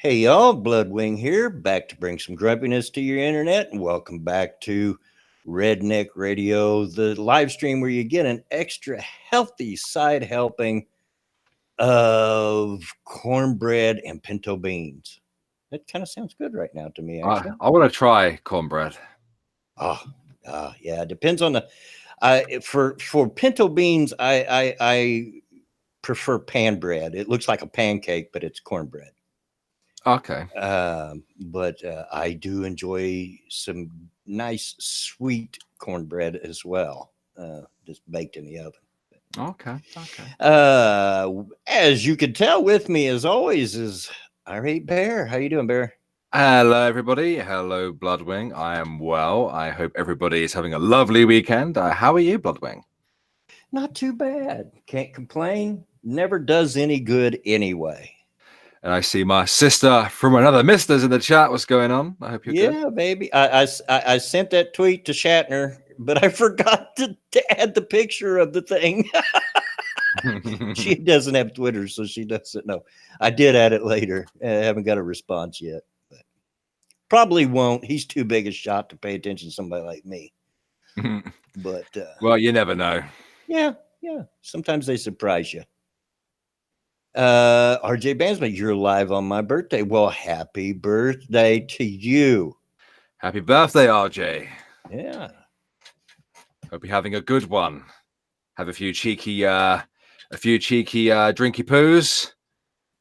Hey y'all, Bloodwing here, back to bring some grumpiness to your internet, and welcome back to Redneck Radio, the live stream where you get an extra healthy side helping of cornbread and pinto beans. That kind of sounds good right now to me, actually. I want to try cornbread. Yeah, it depends on the. For pinto beans, I prefer pan bread. It looks like a pancake, but it's cornbread. Okay. But I do enjoy some nice sweet cornbread as well, just baked in the oven. Okay. As you can tell, with me as always is Irate Bear. How you doing, Bear? Hello, everybody. Hello, Bloodwing. I am well. I hope everybody is having a lovely weekend. How are you, Bloodwing? Not too bad. Can't complain. Never does any good anyway. And I see my sister from another Misters in the chat. What's going on? I hope you're good. Yeah, baby. I sent that tweet to Shatner, but I forgot to add the picture of the thing. She doesn't have Twitter, so she doesn't know. I did add it later. I haven't got a response yet. But probably won't. He's too big a shot to pay attention to somebody like me. But well, you never know. Yeah. Sometimes they surprise you. RJ Bansman, you're live on my birthday. Well, happy birthday to you. Happy birthday, RJ. Yeah. Hope you're having a good one. Have a few cheeky drinky poos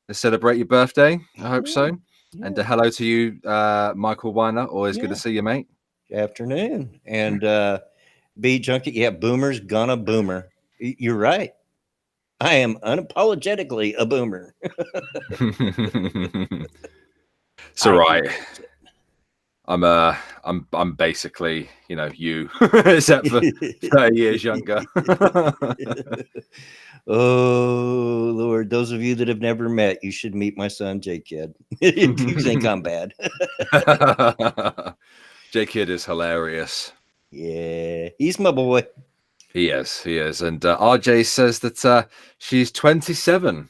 to celebrate your birthday. I hope so. Yeah. And hello to you, Michael Weiner. Always good to see you, mate. Good afternoon. And B Junkie, yeah, boomer's gonna boomer. You're right. I am unapologetically a boomer. So right. I'm basically, you, except for 30 years younger. Oh Lord, those of you that have never met, you should meet my son, J Kid. If you think I'm bad. J Kid is hilarious. Yeah, he's my boy. He is. And RJ says that she's 27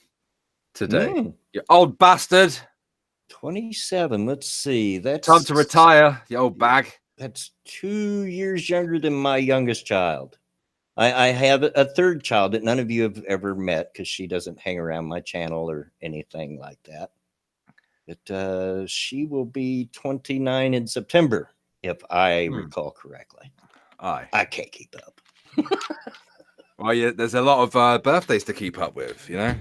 today. You old bastard. 27. Let's see. That's time to retire, you old bag. That's 2 years younger than my youngest child. I have a third child that none of you have ever met because she doesn't hang around my channel or anything like that. But she will be 29 in September, if I recall correctly. I can't keep up. Well, yeah, there's a lot of birthdays to keep up with, You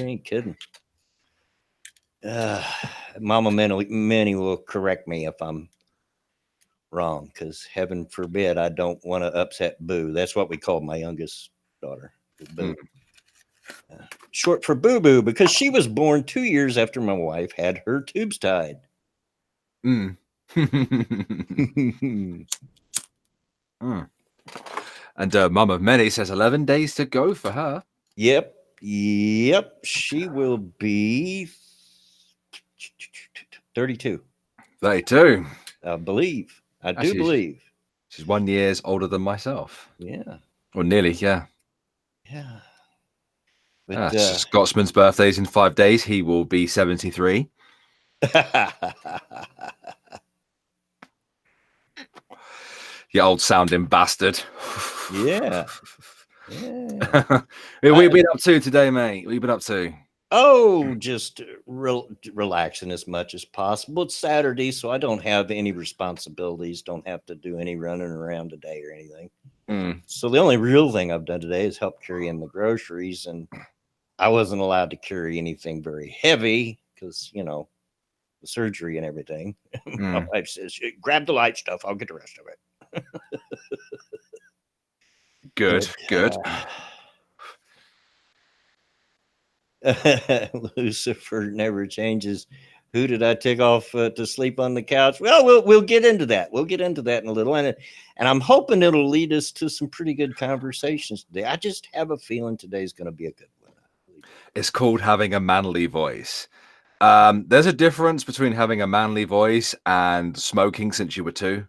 ain't kidding. Mama Minnie will correct me if I'm wrong, because heaven forbid I don't want to upset Boo. That's what we call my youngest daughter, Boo. Short for Boo Boo, because she was born 2 years after my wife had her tubes tied. And Mama Minnie says 11 days to go for her. Yep. She will be 32. 32. I believe. I do believe. She's 1 year older than myself. Yeah. Or nearly, yeah. Yeah. But, Scotsman's birthday's in 5 days. He will be 73. You old sounding bastard. Yeah. What have you been up to today, mate? What have you been up to? Oh, just relaxing as much as possible. It's Saturday, so I don't have any responsibilities. Don't have to do any running around today or anything. So the only real thing I've done today is help carry in the groceries, and I wasn't allowed to carry anything very heavy because, the surgery and everything. My wife says, grab the light stuff. I'll get the rest of it. Good. Lucifer never changes. Who did I take off to sleep on the couch? Well, we'll get into that. We'll get into that in a little. And I'm hoping it'll lead us to some pretty good conversations today. I just have a feeling today's going to be a good one. It's called having a manly voice. There's a difference between having a manly voice and smoking since you were 2.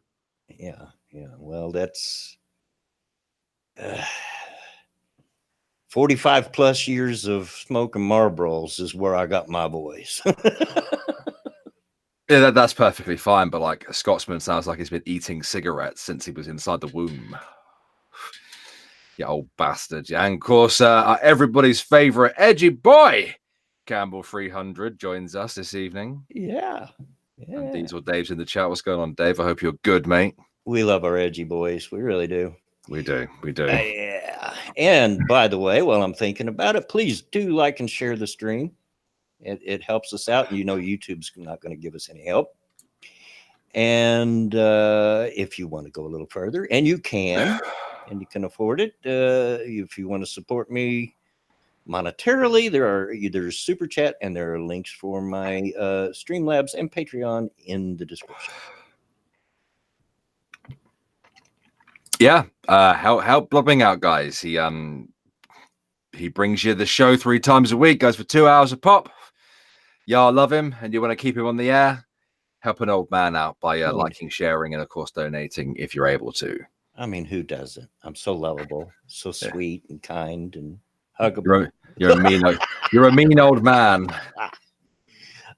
Yeah. Well, that's 45 plus years of smoking Marlboros is where I got my voice. Yeah, that's perfectly fine. But like a Scotsman sounds like he's been eating cigarettes since he was inside the womb. You old bastard. Yeah, and of course, everybody's favorite edgy boy, Campbell 300, joins us this evening. Yeah. And Diesel Dave's in the chat. What's going on, Dave? I hope you're good, mate. We love our edgy boys. We really do. We do. We do. Yeah. And by the way, while I'm thinking about it, please do like and share the stream. It helps us out. And you know, YouTube's not going to give us any help. And if you want to go a little further, and you can afford it, if you want to support me monetarily, there's super chat and there are links for my Streamlabs and Patreon in the description. Yeah, help Blobbing out, guys. He brings you the show 3 times a week, goes for 2 hours a pop. Y'all love him and you want to keep him on the air, help an old man out by liking, sharing, and of course donating if you're able to. I mean, who doesn't? I'm so lovable, so sweet and kind and huggable. You're a mean old man.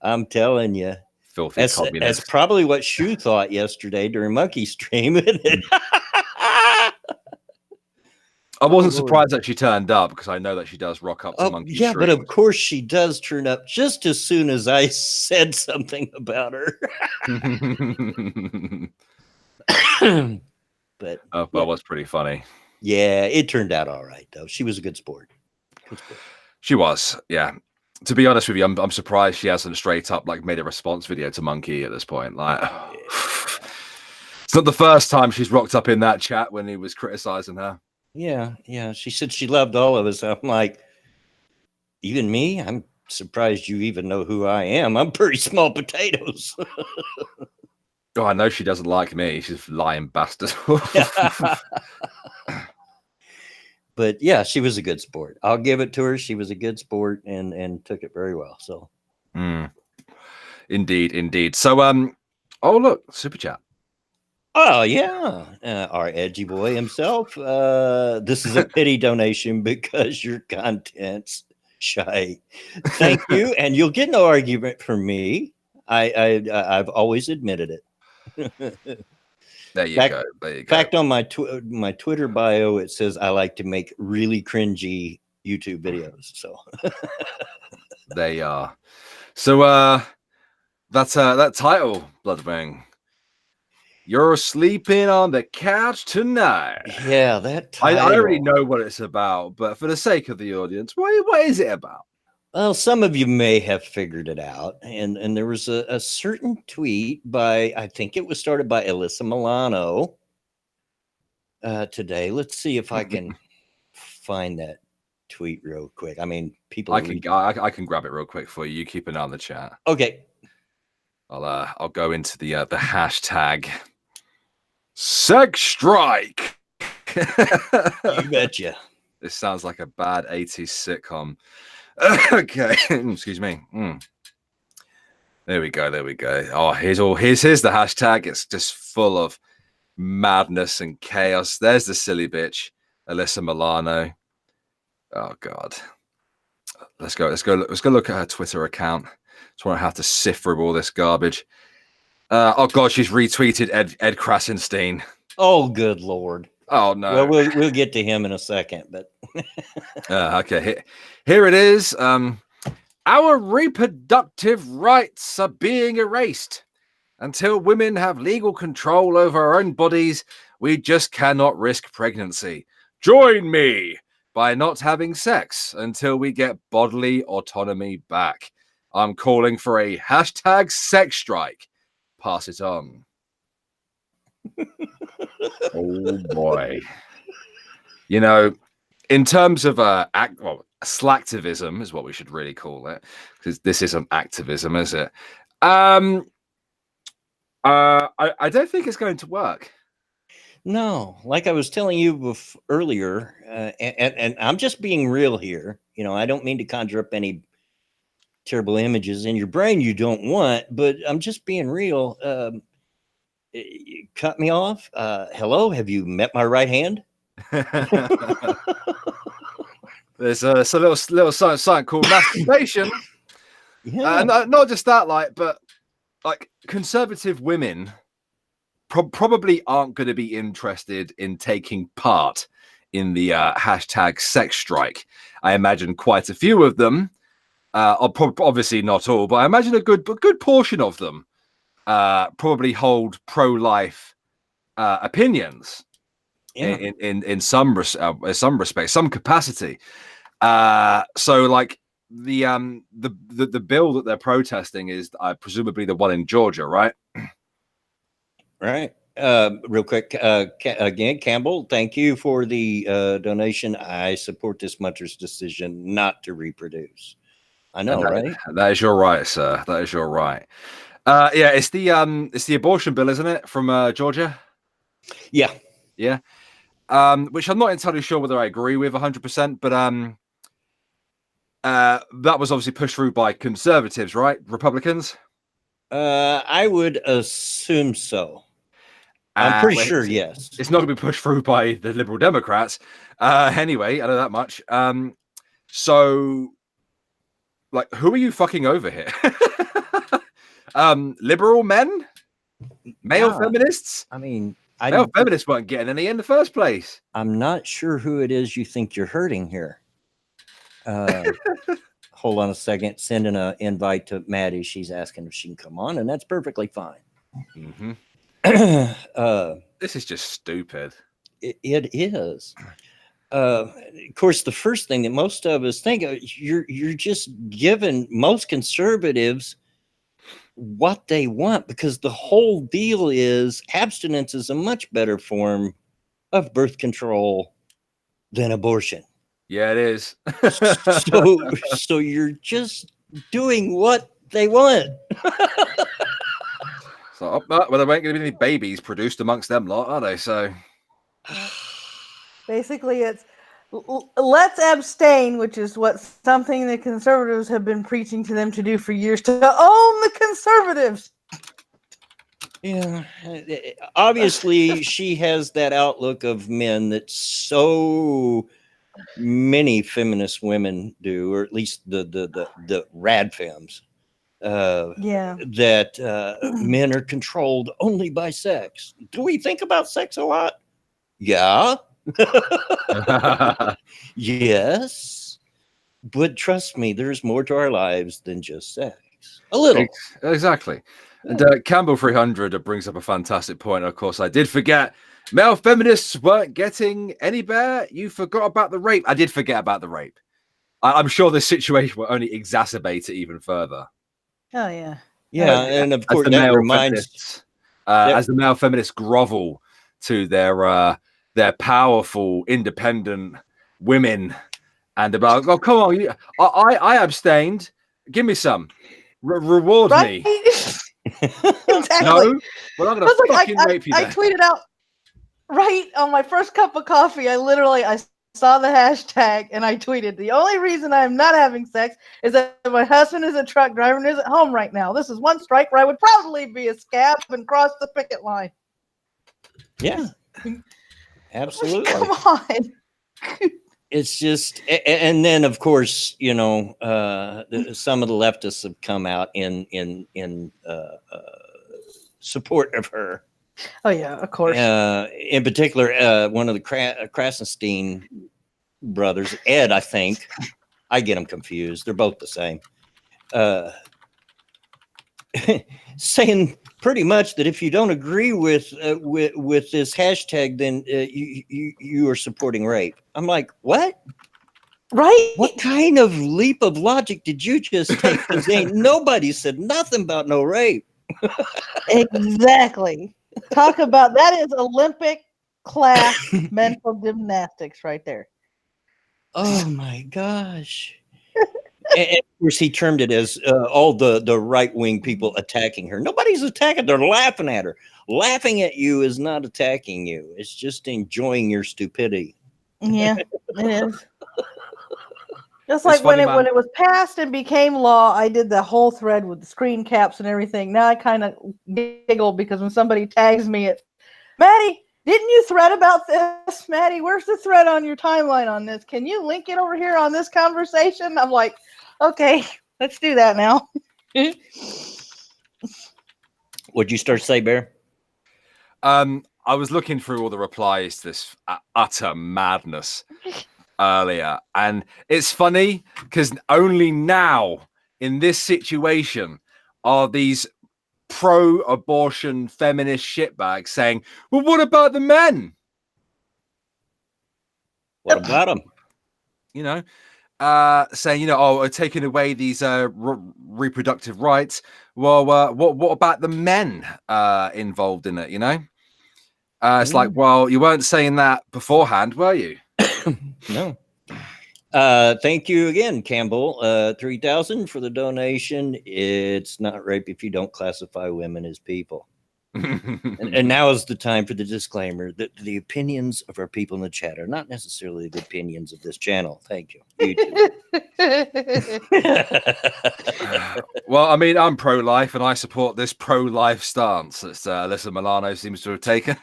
I'm telling you. Filthy communist. That's probably what Shu thought yesterday during Monkey Stream. I wasn't surprised that she turned up because I know that she does rock up to Monkey Stream. Yeah, but of course she does turn up just as soon as I said something about her. But that was pretty funny. Yeah, it turned out all right though. She was a good sport. She was, yeah. To be honest with you, I'm surprised she hasn't straight up like made a response video to Monkey at this point. Like, it's not the first time she's rocked up in that chat when he was criticizing her. Yeah. She said she loved all of us. I'm like, even me? I'm surprised you even know who I am. I'm pretty small potatoes. Oh, I know she doesn't like me. She's a lying bastard. But yeah, she was a good sport. I'll give it to her. She was a good sport and took it very well. So, indeed. So, oh look, super chat. Oh yeah, our edgy boy himself. This is a pity donation because your content's shy. Thank you, and you'll get no argument from me. I've always admitted it. There you go. In fact, on my Twitter bio, it says I like to make really cringy YouTube videos. So they are. So that's that title, Bloodbang. You're sleeping on the couch tonight. Yeah, that title. I already know what it's about, but for the sake of the audience, what is it about? Well, some of you may have figured it out. And there was a certain tweet by, I think it was started by Alyssa Milano today. Let's see if I can find that tweet real quick. I mean, people. I can grab it real quick for you. You keep an eye on the chat. Okay. I'll go into the hashtag Sex Strike. You betcha. This sounds like a bad 80s sitcom. Okay, excuse me. There we go. Oh, here's the hashtag. It's just full of madness and chaos. There's the silly bitch, Alyssa Milano. Oh God. Let's go look at her Twitter account. Just want to have to sift through all this garbage. Oh God, she's retweeted Ed Krasenstein. Oh, good Lord. Oh no. Well, we'll get to him in a second, but okay. Here it is. Our reproductive rights are being erased. Until women have legal control over our own bodies, we just cannot risk pregnancy. Join me by not having sex until we get bodily autonomy back. I'm calling for a hashtag sex strike. Pass it on. Oh boy. You know, in terms of slacktivism is what we should really call it, because this isn't activism, is it? I don't think it's going to work. No, like I was telling you earlier, and I'm just being real here. You know, I don't mean to conjure up any terrible images in your brain you don't want, but I'm just being real. You cut me off. Hello, have you met my right hand? There's a little something called masturbation. Yeah. Not just that, but conservative women probably aren't going to be interested in taking part in the hashtag sex strike. I imagine quite a few of them, obviously not all, but I imagine a good portion of them probably hold pro-life opinions in some respect, some capacity. So like the bill that they're protesting is presumably the one in Georgia, right? Right. Real quick, again, Campbell, thank you for the donation. I support this mutter's decision not to reproduce. I know, right? That is your right, sir. That is your right. Yeah, it's the abortion bill, isn't it, from Georgia? Yeah. Yeah. Which I'm not entirely sure whether I agree with 100%, but that was obviously pushed through by conservatives, right? Republicans? I would assume so. I'm pretty sure, yes. It's not going to be pushed through by the Liberal Democrats. Anyway, I know that much. So, like, who are you fucking over here? Liberal men? Male feminists? I mean, male feminists weren't getting any in the first place. I'm not sure who it is you think you're hurting here. Hold on a second. Sending an invite to Maddie. She's asking if she can come on, and that's perfectly fine. Mm-hmm. This is just stupid. It is. Of course, the first thing that most of us think of, you're just giving most conservatives what they want, because the whole deal is abstinence is a much better form of birth control than abortion. Yeah, it is. so you're just doing what they want. So, well, there ain't going to be any babies produced amongst them lot, are they? So, basically, it's let's abstain, which is what something the conservatives have been preaching to them to do for years, to own the conservatives. Yeah, obviously, she has that outlook of men that so many feminist women do, or at least the rad femmes. That men are controlled only by sex. Do we think about sex a lot? Yeah. Yes. But trust me, there's more to our lives than just sex. A little. Exactly. And Campbell 300 brings up a fantastic point. Of course, I did forget. Male feminists weren't getting any better. You forgot about the rape. I did forget about the rape. I'm sure this situation will only exacerbate it even further. Oh yeah, yeah, and of course that reminds as the male feminists grovel to their powerful, independent women, and about, oh come on, I abstained. Give me some, reward me. Exactly. No, well I'm gonna fucking rape you. I tweeted out right on my first cup of coffee. I saw the hashtag and I tweeted, the only reason I'm not having sex is that my husband is a truck driver and isn't home right now. This is one strike where I would probably be a scab and cross the picket line. Yeah, absolutely. Come on. It's just, and then of course, you know, some of the leftists have come out in support of her. Oh yeah, of course. In particular, one of the Krasenstein brothers, Ed, I think. I get them confused. They're both the same. Saying pretty much that if you don't agree with this hashtag, then you are supporting rape. I'm like, what? Right? What kind of leap of logic did you just take? Because ain't nobody said nothing about no rape. Exactly. Talk about that is Olympic class mental gymnastics right there. Oh my gosh. And of course, he termed it as all the right-wing people attacking her. Nobody's attacking. They're laughing at her. Laughing at you is not attacking you. It's just enjoying your stupidity. Yeah, it is. Just like when it was passed and became law, I did the whole thread with the screen caps and everything. Now I kind of giggle because when somebody tags me, it's Maddie, Didn't you thread about this, Maddie? Where's the thread on your timeline on this? Can you link it over here on this conversation? I'm like, okay, let's do that now. What'd you start to say, Bear? I was looking through all the replies to this utter madness earlier, and it's funny because only now in this situation are these pro-abortion feminist shitbags saying, well, what about the men? What about them? You know, saying, you know, oh, we're taking away these reproductive rights. Well, what about the men involved in it, you know? It's like, well, you weren't saying that beforehand, were you? No. Thank you again, Campbell. 3,000 for the donation. It's not rape if you don't classify women as people. and now is the time for the disclaimer that the opinions of our people in the chat are not necessarily the opinions of this channel. Thank you. Well, I mean, I'm pro-life and I support this pro-life stance that Alyssa Milano seems to have taken.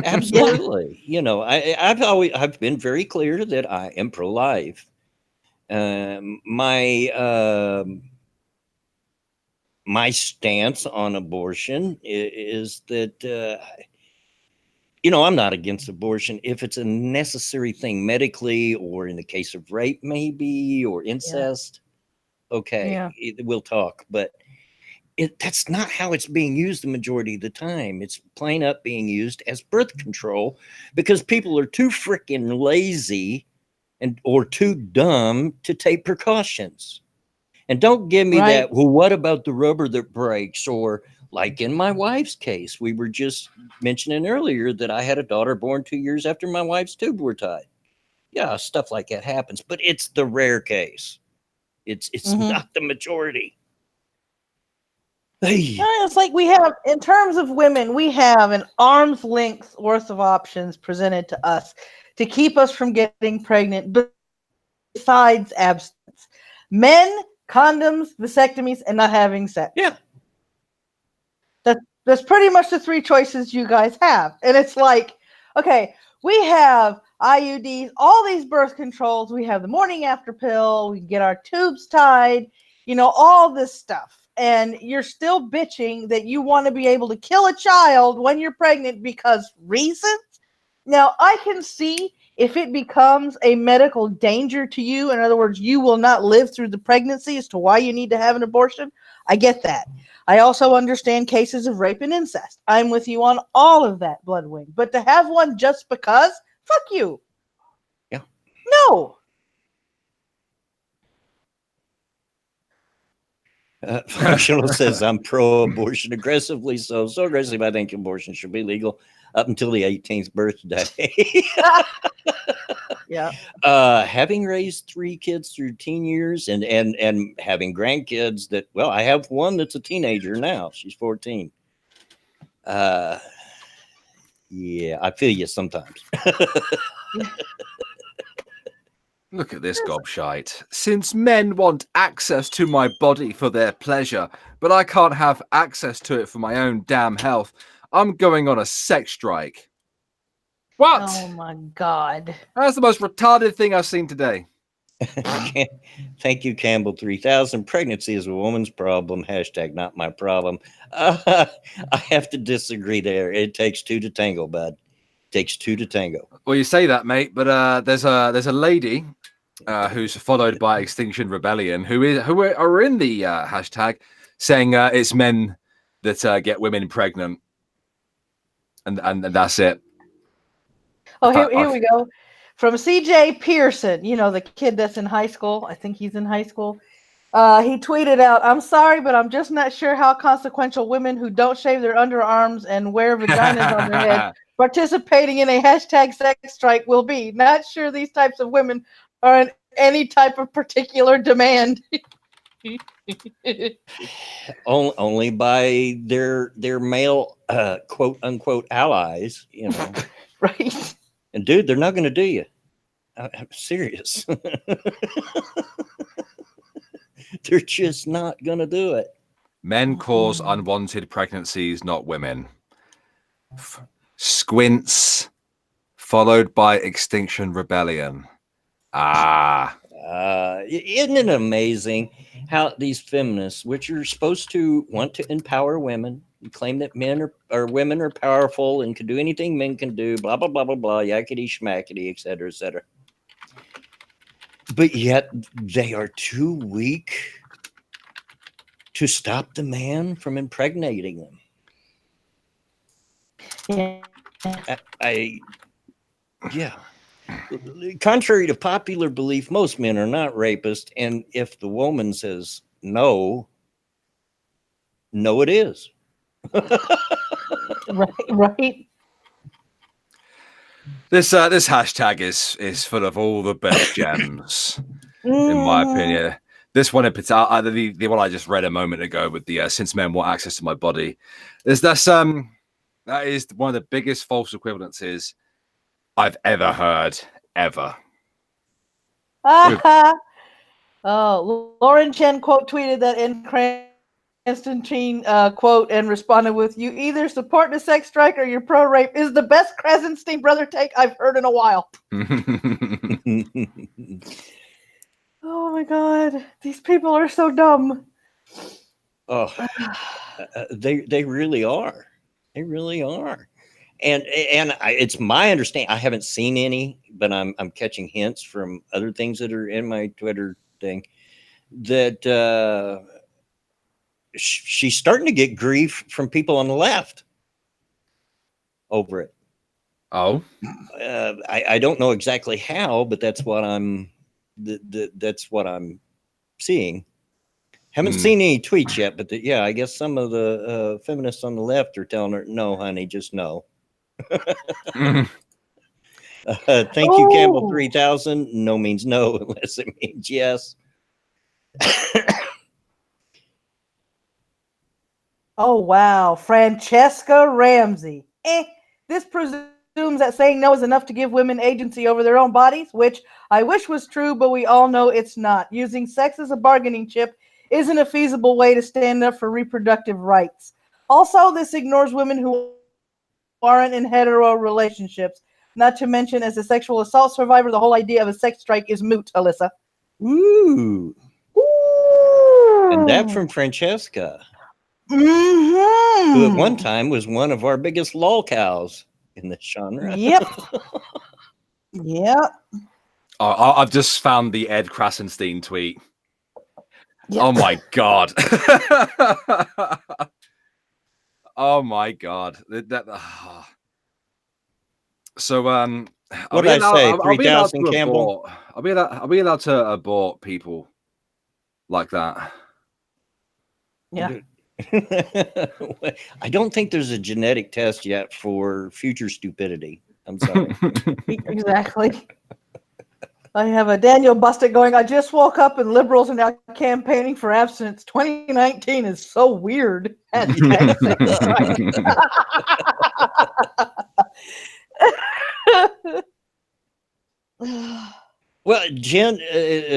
Absolutely. You know, I've been very clear that I am pro-life. My stance on abortion is that, you know, I'm not against abortion if it's a necessary thing medically, or in the case of rape, maybe, or incest. Yeah. Okay, we'll talk. But that's not how it's being used the majority of the time. It's plain up being used as birth control because people are too freaking lazy or too dumb to take precautions. And don't give me that, well, what about the rubber that breaks? Or like in my wife's case, we were just mentioning earlier that I had a daughter born 2 years after my wife's tubes were tied. Yeah, stuff like that happens, but it's the rare case. It's not the majority. Hey. It's like we have, in terms of women, we have an arm's length worth of options presented to us to keep us from getting pregnant besides abstinence. Men, condoms, vasectomies, and not having sex. Yeah. That's pretty much the three choices you guys have. And it's like, okay, we have IUDs, all these birth controls. We have the morning after pill. We get our tubes tied, you know, all this stuff. And you're still bitching that you want to be able to kill a child when you're pregnant because reasons. Now, I can see if it becomes a medical danger to you, in other words, you will not live through the pregnancy as to why you need to have an abortion. I get that. I also understand cases of rape and incest. I'm with you on all of that, Bloodwing. But to have one just because, fuck you. Yeah. No. Functional says I'm pro-abortion aggressively. So aggressive, I think abortion should be legal up until the 18th birthday. Yeah. Having raised 3 kids through teen years and having grandkids that, well, I have one that's a teenager now. She's 14. Yeah, I feel you sometimes. Look at this gobshite. Since men want access to my body for their pleasure, but I can't have access to it for my own damn health, I'm going on a sex strike. What? Oh my God. That's the most retarded thing I've seen today. Thank you, Campbell 3000. Pregnancy is a woman's problem. Hashtag not my problem. I have to disagree there. It takes 2 to tango, bud. It takes 2 to tango. Well, you say that, mate, but there's a lady who's followed by Extinction Rebellion who are in the hashtag saying it's men that get women pregnant, and that's it. Oh, here we go. From CJ Pearson, you know, the kid that's in high school. I think he's in high school. He tweeted out, I'm sorry, but I'm just not sure how consequential women who don't shave their underarms and wear vaginas on their head participating in a hashtag sex strike will be. Not sure these types of women are in any type of particular demand. Only by their male quote unquote allies, you know. Right. And dude, they're not going to do you. I'm serious. They're just not going to do it. Men cause unwanted pregnancies, not women. Squints. followed by Extinction Rebellion. Ah. Isn't it amazing how these feminists, which are supposed to want to empower women, claim that men or women are powerful and can do anything men can do, blah, blah, blah, blah, blah, yakety schmackety, et cetera, et cetera. But yet they are too weak to stop the man from impregnating them. Yeah. Contrary to popular belief, most men are not rapists. And if the woman says no, no, it is. Right. This hashtag is full of all the best gems, in my opinion. This one in particular, the one I just read a moment ago with the since men want access to my body, that is one of the biggest false equivalences I've ever heard, ever. Oh, Lauren Chen quote tweeted that in Constantine quote and responded with, "You either support the sex strike or you're pro-rape," is the best Krasenstein brother take I've heard in a while. Oh my God, these people are so dumb. Oh, they really are. They really are. And it's my understanding. I haven't seen any, but I'm catching hints from other things that are in my Twitter thing that she's starting to get grief from people on the left over it. Oh, I don't know exactly how, but that's what I'm seeing. Haven't seen any tweets yet, but yeah, I guess some of the feminists on the left are telling her, "No, honey, just no." Thank you, Campbell 3000. No means no unless it means yes. Oh wow, Francesca Ramsey. This presumes that saying no is enough to give women agency over their own bodies, which I wish was true, but we all know it's not. Using sex as a bargaining chip isn't a feasible way to stand up for reproductive rights. Also, this ignores women who aren't in hetero relationships. Not to mention, as a sexual assault survivor, the whole idea of a sex strike is moot, Alyssa. Ooh. And that from Francesca, who at one time was one of our biggest lol cows in this genre. Yep. Yep. Oh, I've just found the Ed Krasenstein tweet. Yep. Oh my God. Oh my God. So what did I say? 3,000 Campbell? Are we allowed to abort people like that? Yeah. I don't think there's a genetic test yet for future stupidity. I'm sorry. Exactly. I have a Daniel Busted going, "I just woke up and liberals are now campaigning for abstinence. 2019 is so weird." Well, Jen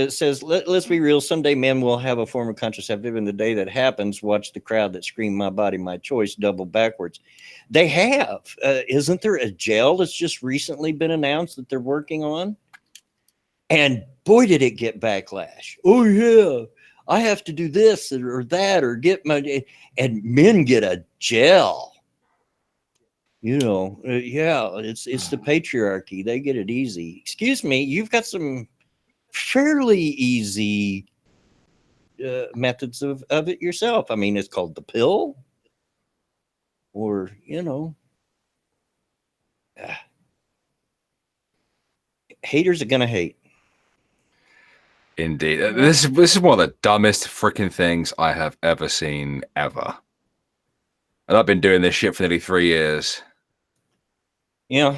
says, let's be real. Someday men will have a form of contraceptive. And the day that happens, watch the crowd that scream "my body, my choice" double backwards. They have. Isn't there a gel that's just recently been announced that they're working on? And boy, did it get backlash. Oh, yeah, I have to do this or that or get my... And men get a gel. You know, yeah, it's the patriarchy. They get it easy. Excuse me, you've got some fairly easy methods of it yourself. I mean, it's called the pill, or haters are gonna hate. Indeed, this is one of the dumbest freaking things I have ever seen ever, and I've been doing this shit for nearly 3 years. Yeah.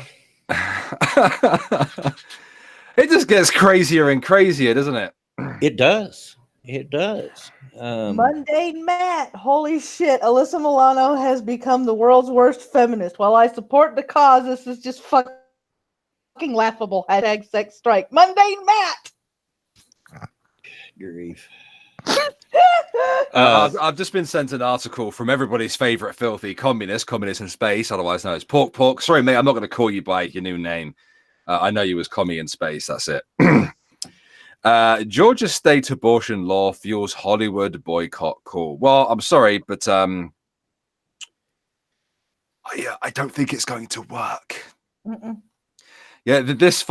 It just gets crazier and crazier, doesn't it? It does. It does. Mundane Matt. Holy shit. Alyssa Milano has become the world's worst feminist. While I support the cause, this is just fucking laughable. Hashtag sex strike. Mundane Matt. Grief. I've just been sent an article from everybody's favorite filthy communist in space, otherwise known as Pork. Sorry, mate, I'm not going to call you by your new name. I know you as Commie in space. That's it. Georgia state abortion law fuels Hollywood boycott call. Well, I'm sorry, but I don't think it's going to work. Yeah, this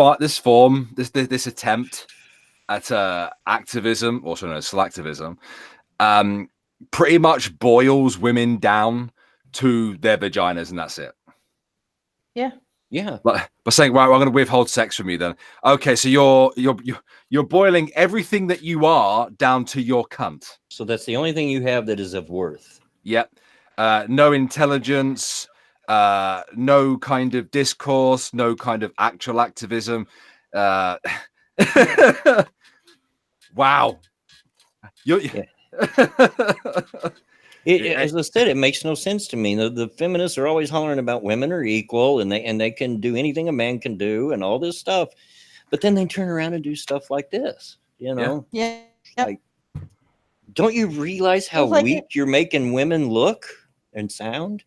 attempt at activism, also known as selectivism, pretty much boils women down to their vaginas, and that's it. Yeah. Yeah. By saying, right, well, I'm going to withhold sex from you then. Okay, so you're boiling everything that you are down to your cunt. So that's the only thing you have that is of worth. Yep. No intelligence, no kind of discourse, no kind of actual activism. Wow. As I said, it makes no sense to me. The feminists are always hollering about women are equal and they can do anything a man can do and all this stuff, but then they turn around and do stuff like this. You know? Yeah. Like, don't you realize how weak you're making women look and sound?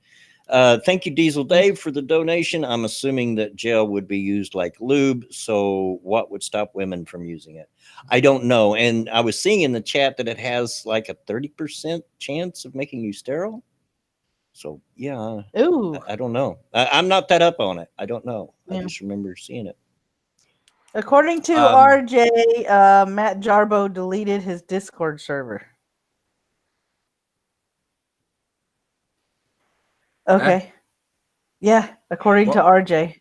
Thank you, Diesel Dave, for the donation. I'm assuming that gel would be used like lube. So what would stop women from using it? I don't know. And I was seeing in the chat that it has like a 30% chance of making you sterile. So yeah. Ooh. I don't know. I'm not that up on it. I don't know. I just remember seeing it. According to RJ, Matt Jarbo deleted his Discord server. Okay. Yeah, according to RJ.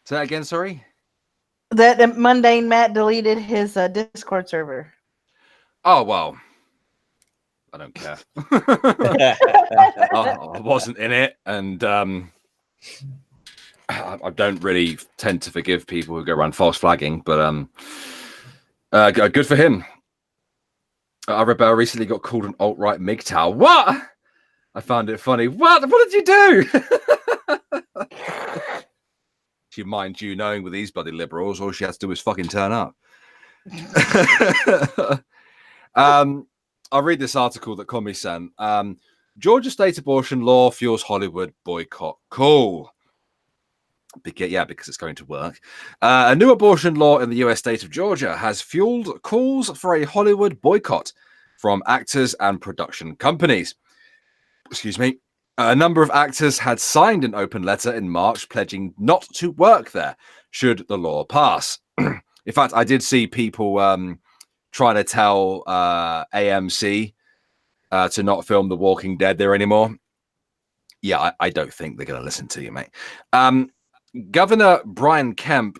Say that again, sorry? That mundane Matt deleted his Discord server. Oh, well. I don't care. I wasn't in it, and I don't really tend to forgive people who go around false flagging, but good for him. Rebel recently got called an alt-right MGTOW. What? I found it funny. What did you do? She, mind you, knowing with these bloody liberals, all she has to do is fucking turn up. I'll read this article that Commie sent. Georgia state abortion law fuels Hollywood boycott. Cool. Yeah, because it's going to work. A new abortion law in the US state of Georgia has fueled calls for a Hollywood boycott from actors and production companies. Excuse me. A number of actors had signed an open letter in March pledging not to work there should the law pass. In fact, I did see people trying to tell AMC to not film The Walking Dead there anymore. Yeah, I don't think they're going to listen to you, mate. Governor Brian Kemp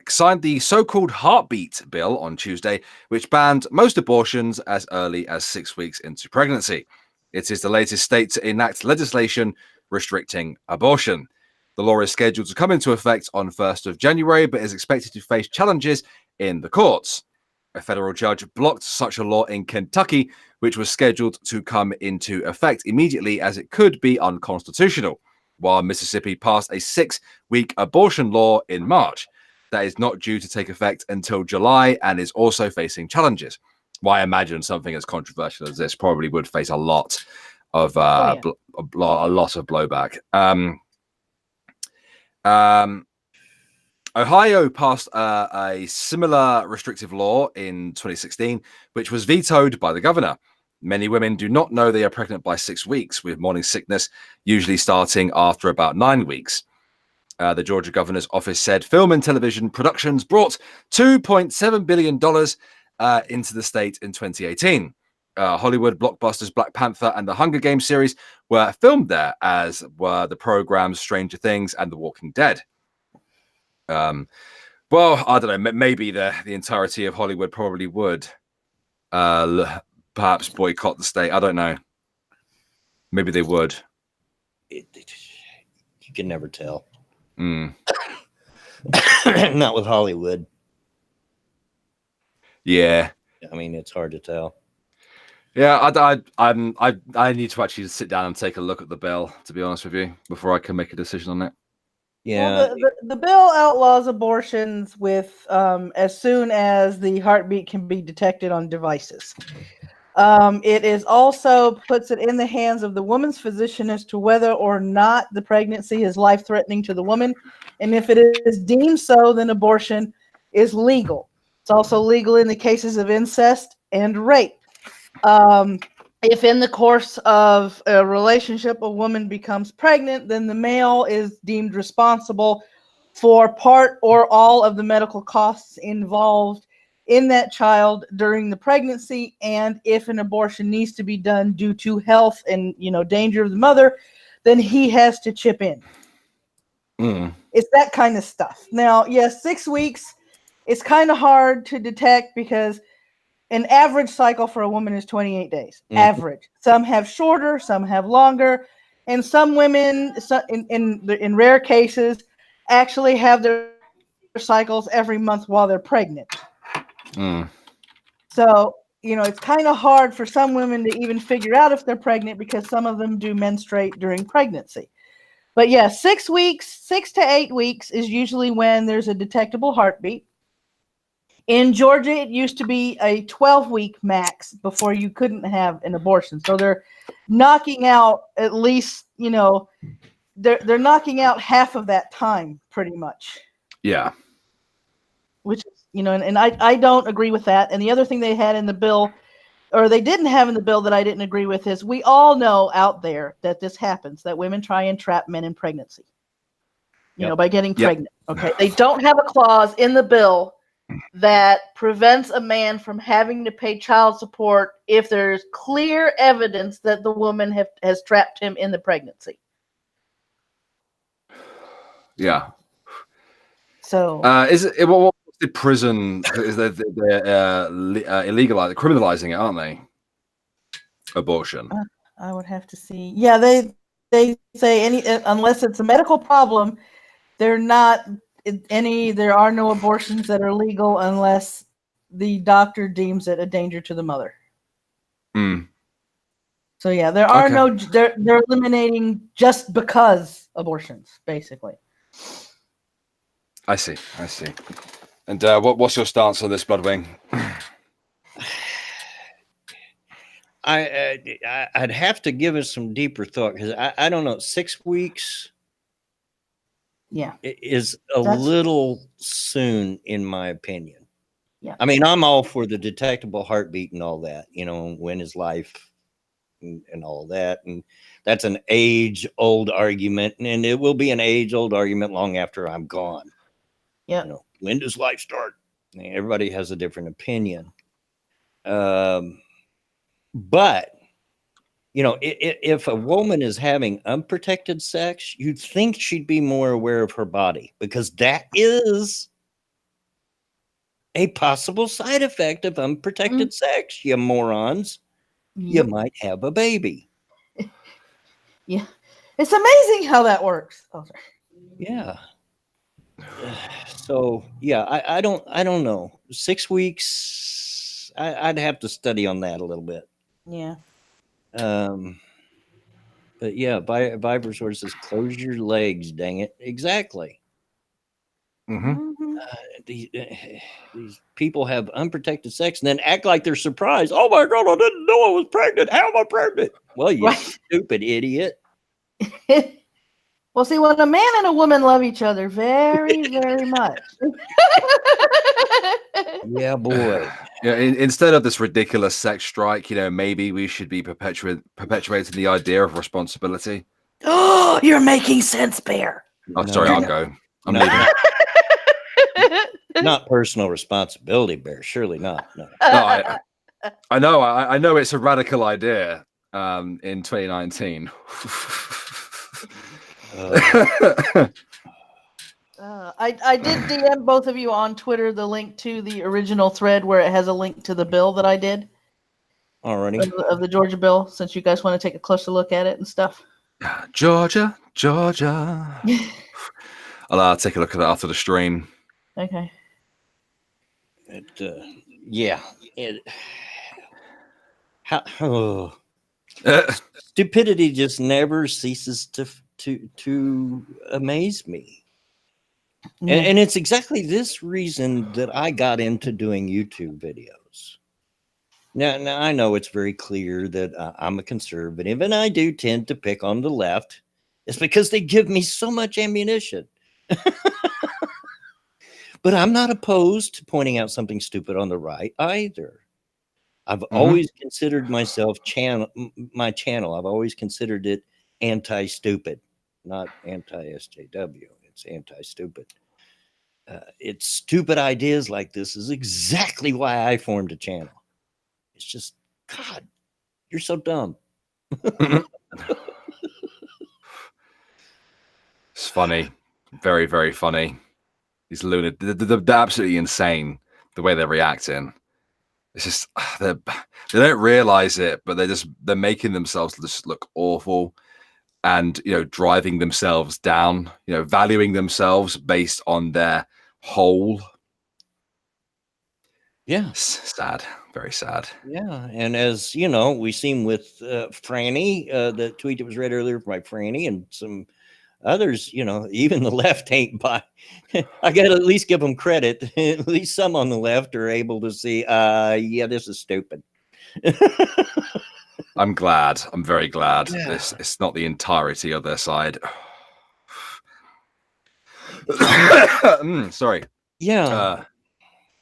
signed the so-called heartbeat bill on Tuesday, which banned most abortions as early as 6 weeks into pregnancy. It is the latest state to enact legislation restricting abortion. The law is scheduled to come into effect on 1st of January, but is expected to face challenges in the courts. A federal judge blocked such a law in Kentucky, which was scheduled to come into effect immediately as it could be unconstitutional, while Mississippi passed a 6-week abortion law in March. That is not due to take effect until July and is also facing challenges. Well, I imagine something as controversial as this probably would face a lot of blowback. Ohio passed a similar restrictive law in 2016, which was vetoed by the governor. Many women do not know they are pregnant by 6 weeks, with morning sickness usually starting after about 9 weeks. The Georgia governor's office said film and television productions brought $2.7 billion into the state in 2018. Hollywood blockbusters Black Panther and the Hunger Games series were filmed there, as were the programs Stranger Things and The Walking Dead. Well, I don't know. Maybe the entirety of Hollywood probably would perhaps boycott the state. I don't know. Maybe they would. You can never tell. Mm. Not with Hollywood. Yeah. I mean, it's hard to tell. Yeah, I need to actually sit down and take a look at the bill, to be honest with you, before I can make a decision on it. Yeah. Well, the bill outlaws abortions with as soon as the heartbeat can be detected on devices. It is also puts it in the hands of the woman's physician as to whether or not the pregnancy is life-threatening to the woman. And if it is deemed so, then abortion is legal. It's also legal in the cases of incest and rape. If in the course of a relationship a woman becomes pregnant, then the male is deemed responsible for part or all of the medical costs involved in that child during the pregnancy. And if an abortion needs to be done due to health and danger of the mother, then he has to chip in. It's that kind of stuff. Now, yes, 6 weeks is kind of hard to detect because an average cycle for a woman is 28 days. Average. Some have shorter, some have longer, and some women, in rare cases, actually have their cycles every month while they're pregnant. So, it's kind of hard for some women to even figure out if they're pregnant because some of them do menstruate during pregnancy. But yeah, 6 weeks, 6 to 8 weeks is usually when there's a detectable heartbeat. In Georgia, it used to be a 12-week max before you couldn't have an abortion. So they're knocking out at least, they're knocking out half of that time pretty much. Yeah. Which is, and I don't agree with that. And the other thing they had in the bill, or they didn't have in the bill that I didn't agree with, is we all know out there that this happens, that women try and trap men in pregnancy, by getting pregnant. Okay. They don't have a clause in the bill that prevents a man from having to pay child support if there's clear evidence that the woman has trapped him in the pregnancy. Yeah. So is it what's the prison? Is they're criminalizing it, aren't they? Abortion. I would have to see. Yeah, they say unless it's a medical problem, there are no abortions that are legal unless the doctor deems it a danger to the mother. So yeah, there are they're eliminating just because abortions, basically. I see. And what's your stance on this, Budwing? I'd have to give it some deeper thought because I don't know. 6 weeks, is that's little soon, in my opinion. Yeah, I mean, I'm all for the detectable heartbeat and all that. When is life and all that, and that's an age-old argument, and it will be an age-old argument long after I'm gone. Yeah. When does life start? Everybody has a different opinion. But, if a woman is having unprotected sex, you'd think she'd be more aware of her body because that is a possible side effect of unprotected sex, you morons. You might have a baby. Yeah. It's amazing how that works. Oh, sorry. Yeah. So yeah, I don't know. 6 weeks, I'd have to study on that a little bit. Yeah. But yeah, Viper Sword says, "Close your legs, dang it!" Exactly. These people have unprotected sex and then act like they're surprised. Oh my God, I didn't know I was pregnant. How am I pregnant? Well, you stupid idiot. Well, see, when a man and a woman love each other very, very much. Yeah, boy. Yeah, instead of this ridiculous sex strike, maybe we should be perpetuating the idea of responsibility. Oh, you're making sense, Bear. Oh, sorry, I'll go. I'm leaving. Not personal responsibility, Bear. Surely not. No. No, I know. I know it's a radical idea. In 2019. I did DM both of you on Twitter the link to the original thread where it has a link to the bill that I did. Already of the Georgia bill, since you guys want to take a closer look at it and stuff. Georgia. I'll take a look at that after the stream. Okay. Stupidity just never ceases to amaze me. And it's exactly this reason that I got into doing YouTube videos. Now I know it's very clear that I'm a conservative, and I do tend to pick on the left. It's because they give me so much ammunition. But I'm not opposed to pointing out something stupid on the right either. I've always considered myself my channel. I've always considered it anti-stupid, not anti-SJW. It's anti-stupid. It's stupid ideas like this is exactly why I formed a channel. It's just, God, you're so dumb. It's funny, very, very funny. These lunatics, they're absolutely insane the way they're reacting. It's just they don't realize it, but they're making themselves just look awful, and driving themselves down. Valuing themselves based on their whole. Yeah, sad, very sad. Yeah, and as you know, we seen with Franny, the tweet that was read earlier by Franny, and some others. Even the left ain't by. I got to at least give them credit. At least some on the left are able to see. Yeah, this is stupid. I'm glad. I'm very glad. Yeah. It's not the entirety of their side. Sorry. Yeah.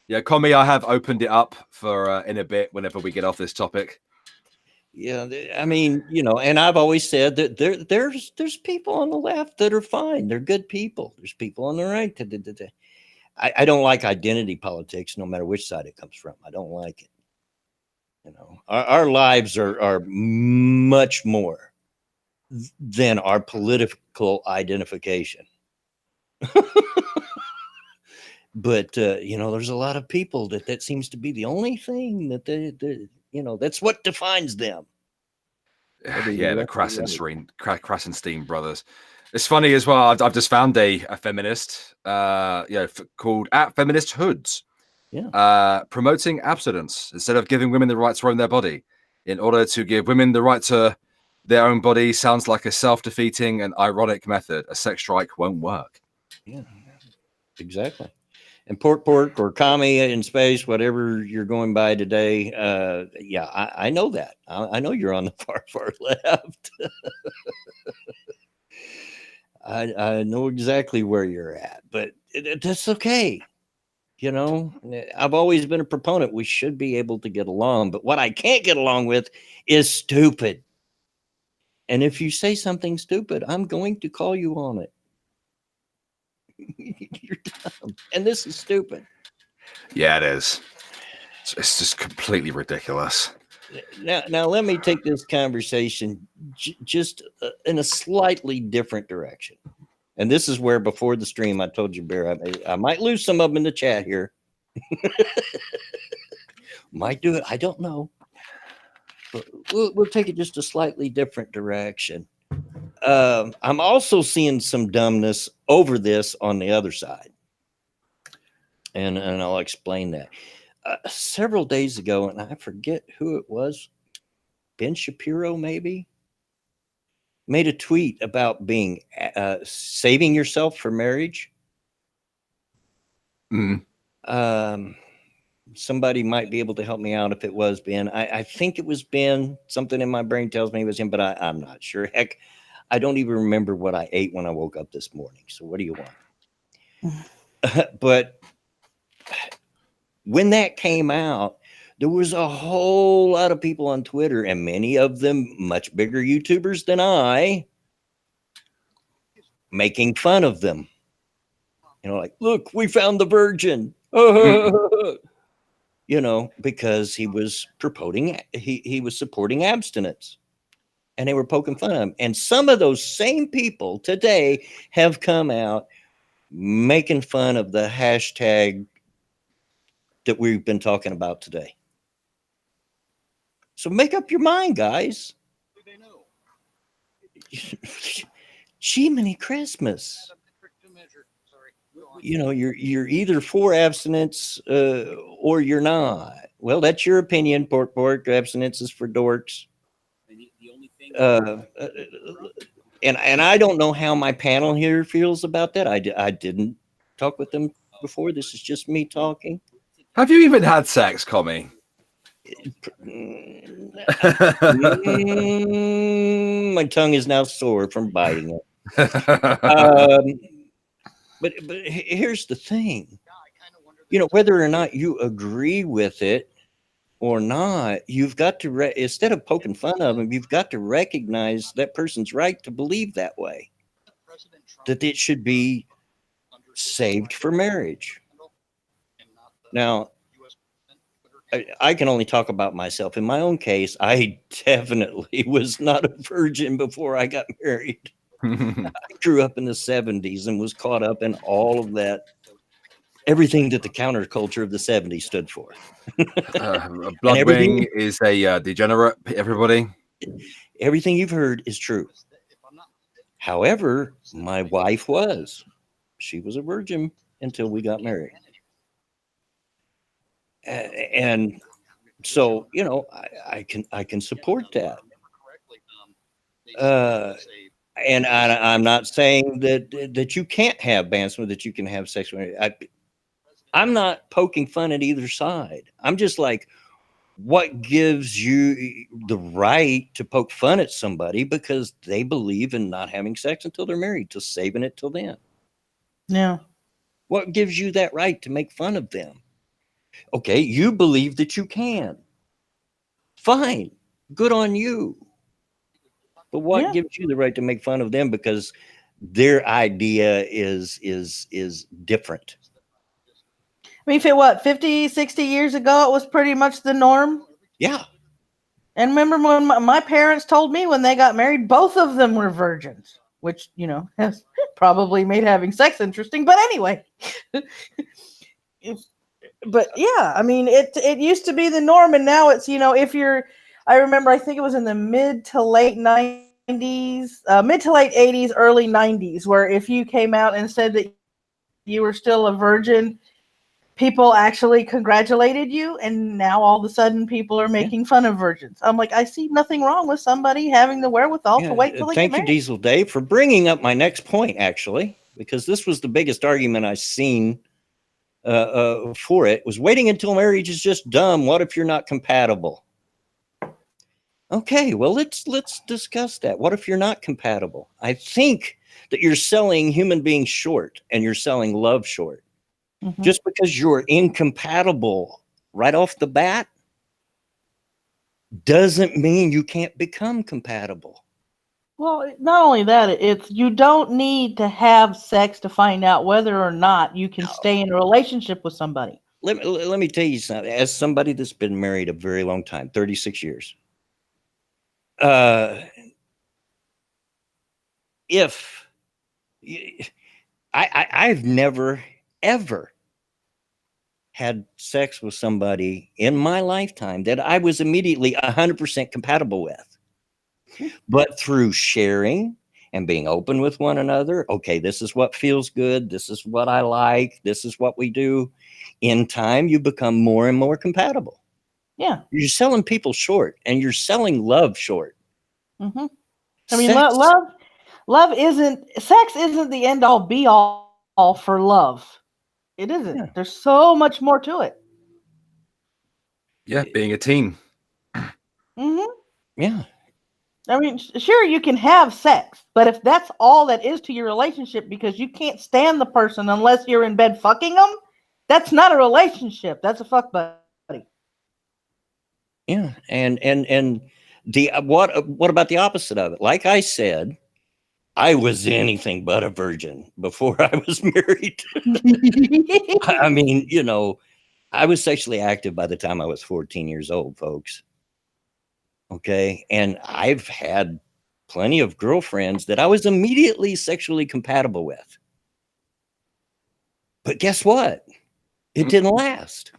Yeah, Commie, I have opened it up for in a bit whenever we get off this topic. Yeah, I mean, and I've always said that there's people on the left that are fine. They're good people. There's people on the right. I don't like identity politics, no matter which side it comes from. I don't like it. Our lives are much more than our political identification. But there's a lot of people that seems to be the only thing that they that's what defines them. Yeah, the Krasenstein brothers. It's funny as well. I've just found a feminist, called @Feminist Hoods. Yeah. Promoting abstinence instead of giving women the right to own their body. In order to give women the right to their own body sounds like a self-defeating and ironic method. A sex strike won't work. Yeah, exactly. And pork or commie in space, whatever you're going by today. I know that. I know you're on the far left. I know exactly where you're at, but that's okay. I've always been a proponent. We should be able to get along, but what I can't get along with is stupid. And if you say something stupid, I'm going to call you on it. You're dumb, and this is stupid. Yeah, it is. It's just completely ridiculous. Now let me take this conversation just in a slightly different direction. And this is where, before the stream, I told you, Bear, I might lose some of them in the chat here. Might do it. I don't know. But we'll take it just a slightly different direction. I'm also seeing some dumbness over this on the other side. And I'll explain that. Several days ago, and I forget who it was, Ben Shapiro maybe, made a tweet about being saving yourself for marriage. Somebody might be able to help me out if it was Ben. I think it was Ben. Something in my brain tells me it was him, but I'm not sure. Heck, I don't even remember what I ate when I woke up this morning. So what do you want? But when that came out, there was a whole lot of people on Twitter, and many of them much bigger YouTubers than I, making fun of them. Like, look, we found the virgin. Because he was he was supporting abstinence, and they were poking fun of him. And some of those same people today have come out making fun of the hashtag that we've been talking about today. So make up your mind, guys. They know. Jiminy Christmas. You're either for abstinence or you're not. Well, that's your opinion. Pork. Abstinence is for dorks. And I don't know how my panel here feels about that. I didn't talk with them before. This is just me talking. Have you even had sex, Commie? My tongue is now sore from biting it. But here's the thing. Whether or not you agree with it or not, you've got to instead of poking fun of them, you've got to recognize that person's right to believe that way. That it should be saved for marriage. Now, I can only talk about myself. In my own case, I definitely was not a virgin before I got married. I grew up in the 70s and was caught up in all of that, everything that the counterculture of the 70s stood for. Budwing is a degenerate, everybody. Everything you've heard is true. However, my wife she was a virgin until we got married. And so, I can support that. And I'm not saying that you can't have bandsmen, that you can have sex. I'm not poking fun at either side. I'm just like, what gives you the right to poke fun at somebody because they believe in not having sex until they're married, to saving it till then? Yeah. What gives you that right to make fun of them? Okay, you believe that you can. Fine. Good on you. But what gives you the right to make fun of them because their idea is different? I mean, 50, 60 years ago, it was pretty much the norm. Yeah. And remember when my parents told me when they got married, both of them were virgins, which, has probably made having sex interesting. But anyway, but yeah, I mean, it used to be the norm. And now it's, I remember, I think it was in the mid to late 80s, early 90s, where if you came out and said that you were still a virgin, people actually congratulated you, and now all of a sudden people are making fun of virgins. I'm like, I see nothing wrong with somebody having the wherewithal to wait till they get married. Thank you, Diesel Dave, for bringing up my next point, actually, because this was the biggest argument I've seen for it, was waiting until marriage is just dumb. What if you're not compatible? Okay, well, let's discuss that. What if you're not compatible? I think that you're selling human beings short, and you're selling love short. Mm-hmm. Just because you're incompatible right off the bat doesn't mean you can't become compatible. Well, not only that, it's you don't need to have sex to find out whether or not you can stay in a relationship with somebody. Let me tell you something. As somebody that's been married a very long time, 36 years, I've never ever had sex with somebody in my lifetime that I was immediately 100% compatible with. But through sharing and being open with one another, okay, this is what feels good, this is what I like, this is what we do, in time you become more and more compatible. Yeah. You're selling people short, and you're selling love short. Mm-hmm. I mean, love sex isn't the end all be all for love. It isn't. Yeah. There's so much more to it. Yeah, being a team. Mm-hmm. Yeah. I mean, sure, you can have sex, but if that's all that is to your relationship because you can't stand the person unless you're in bed fucking them, that's not a relationship. That's a fuck buddy. Yeah, and the what about the opposite of it? Like I said, I was anything but a virgin before I was married. I mean, I was sexually active by the time I was 14 years old, folks. Okay. And I've had plenty of girlfriends that I was immediately sexually compatible with. But guess what? It didn't last.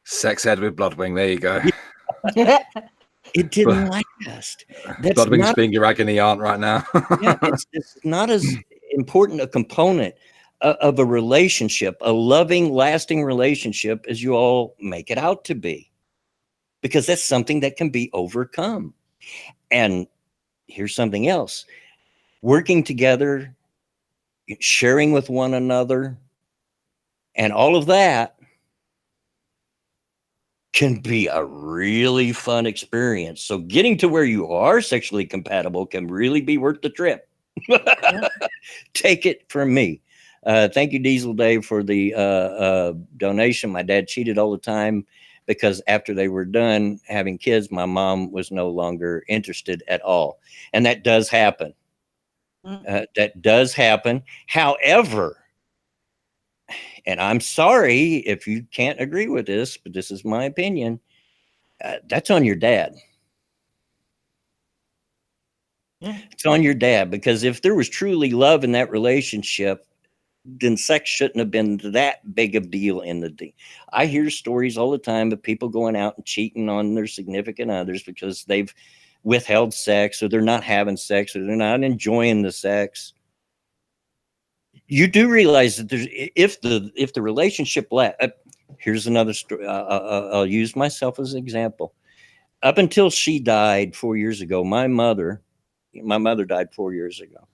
Sex ed with Bloodwing. There you go. It didn't last. Bloodwing's being your agony aunt right now. Yeah, it's not as important a component of a relationship, a loving, lasting relationship, as you all make it out to be, because that's something that can be overcome. And here's something else: working together, sharing with one another, and all of that can be a really fun experience. So getting to where you are sexually compatible can really be worth the trip. Take it from me. Thank you, Diesel Dave, for the donation. My dad cheated all the time because after they were done having kids, my mom was no longer interested at all. And that does happen. That does happen. However, and I'm sorry if you can't agree with this, but this is my opinion. That's on your dad. It's on your dad, because if there was truly love in that relationship, then sex shouldn't have been that big of a deal in the day. I hear stories all the time of people going out and cheating on their significant others because they've withheld sex, or they're not having sex, or they're not enjoying the sex. You do realize that there's, if the relationship here's another story. I'll use myself as an example. Up until she died 4 years ago, my mother died 4 years ago.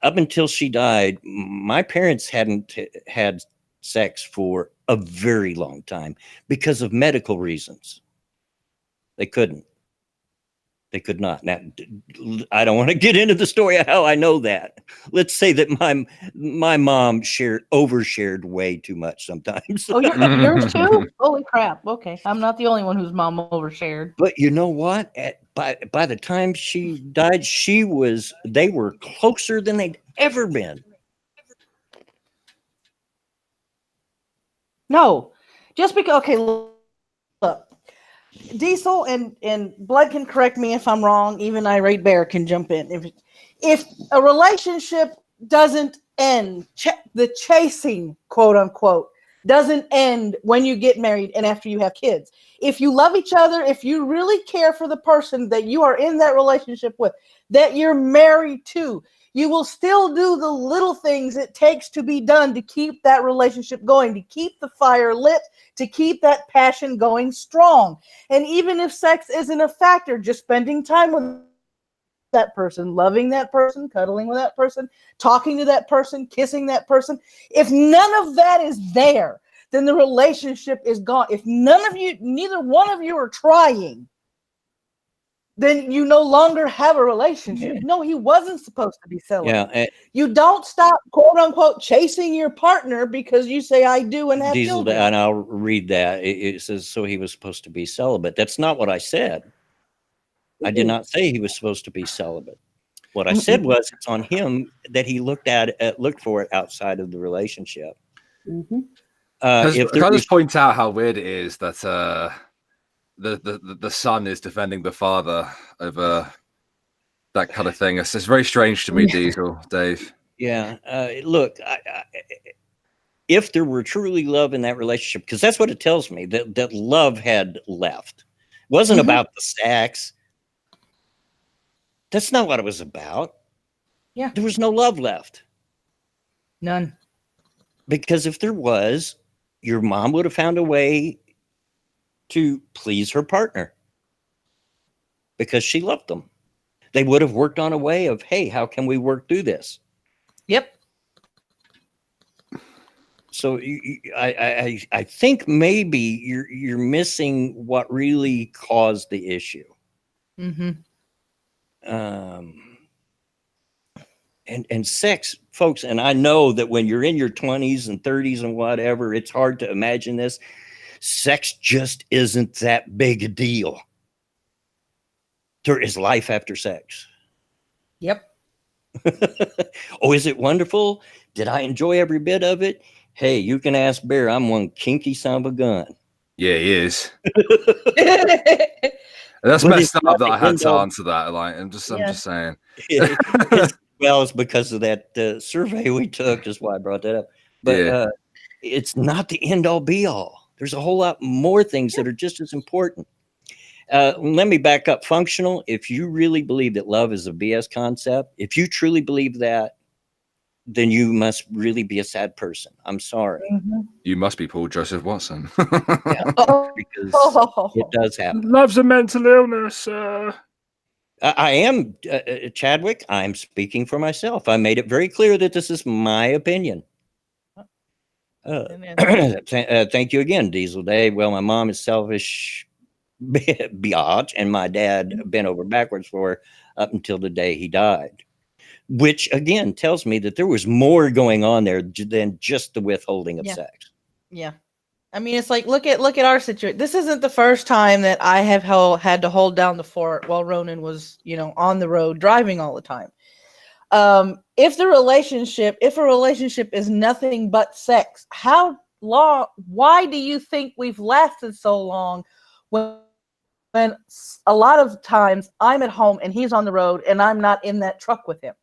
Up until she died, my parents hadn't had sex for a very long time because of medical reasons. They couldn't. They could not. Now, I don't want to get into the story of how I know that. Let's say that my mom overshared way too much sometimes. Oh, yours too? Holy crap. Okay. I'm not the only one whose mom overshared. But you know what? By the time she died, they were closer than they'd ever been. No. Just because, okay, look. Diesel and Blood can correct me if I'm wrong. Even Irate Bear can jump in. If a relationship doesn't end, the chasing, quote unquote, doesn't end when you get married and after you have kids. If you love each other, if you really care for the person that you are in that relationship with, that you're married to, you will still do the little things it takes to be done to keep that relationship going, to keep the fire lit, to keep that passion going strong. And even if sex isn't a factor, just spending time with that person, loving that person, cuddling with that person, talking to that person, kissing that person. If none of that is there, then the relationship is gone. If neither one of you are trying, then you no longer have a relationship. Yeah. No, he wasn't supposed to be celibate. Yeah, you don't stop, quote unquote, chasing your partner because you say I do and have Diesel, children. and I'll read that. It says, so he was supposed to be celibate. That's not what I said. I did not say he was supposed to be celibate. What I said was it's on him that he looked for it outside of the relationship. Can I just point out how weird it is that the son is defending the father over that kind of thing. It's very strange to me, Diesel, Dave. Yeah. Look, if there were truly love in that relationship, because that's what it tells me, that love had left. It wasn't about the sex. That's not what it was about. Yeah. There was no love left. None. Because if there was, your mom would have found a way to please her partner because she loved them. They would have worked on a way of, hey, how can we work through this? Yep. So I think maybe you're missing what really caused the issue. And sex, folks, and I know that when you're in your 20s and 30s and whatever, it's hard to imagine this. Sex just isn't that big a deal. There is life after sex. Yep. Oh, is it wonderful? Did I enjoy every bit of it? Hey, you can ask Bear. I'm one kinky son of a gun. Yeah, he is. That's messed up that I had to answer that. Like, I'm just saying. Well, it's because of that survey we took. That's why I brought that up. But it's not the end all be all. There's a whole lot more things that are just as important. Let me back up. Functional. If you really believe that love is a BS concept, if you truly believe that, then you must really be a sad person. I'm sorry. You must be Paul Joseph Watson. Because it does happen. Love's a mental illness. I am, Chadwick, I'm speaking for myself. I made it very clear that this is my opinion. Thank you again, Diesel Dave. Well, my mom is selfish, biatch, and my dad bent over backwards for her up until the day he died. Which again tells me that there was more going on there than just the withholding of sex. Yeah. I mean, it's like, look at our situation. This isn't the first time that I have had to hold down the fort while Ronan was, on the road driving all the time. If a relationship is nothing but sex, why do you think we've lasted so long when a lot of times I'm at home and he's on the road and I'm not in that truck with him?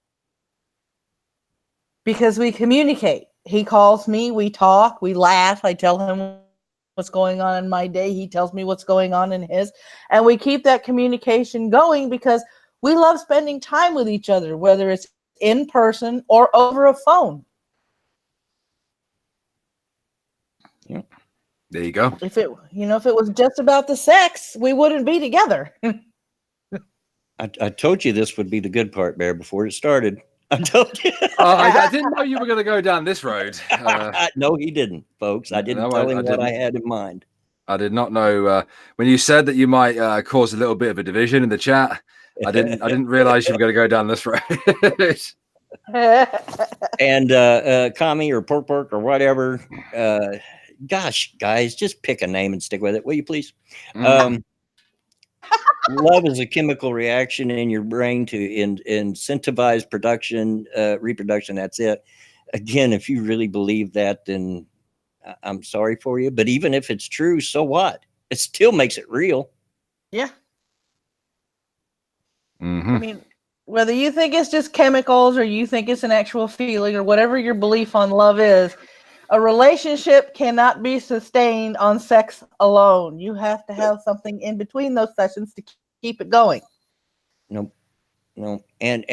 Because we communicate. He calls me, we talk, we laugh. I tell him what's going on in my day. He tells me what's going on in his. And we keep that communication going because we love spending time with each other, whether it's in person or over a phone. Yeah. There you go. If it was just about the sex, we wouldn't be together. I told you this would be the good part, Bear, before it started. I told you. I didn't know you were going to go down this road. No, he didn't, folks. I didn't tell him what I had in mind. I did not know when you said that you might cause a little bit of a division in the chat. I didn't realize you were going to go down this road. And commie or pork or whatever. Gosh, guys, just pick a name and stick with it, will you please? Love is a chemical reaction in your brain to incentivize reproduction. That's it. Again, if you really believe that, then I'm sorry for you. But even if it's true, so what? It still makes it real. Yeah. Mm-hmm. I mean, whether you think it's just chemicals or you think it's an actual feeling or whatever your belief on love is, a relationship cannot be sustained on sex alone. You have to have something in between those sessions to keep it going. No. And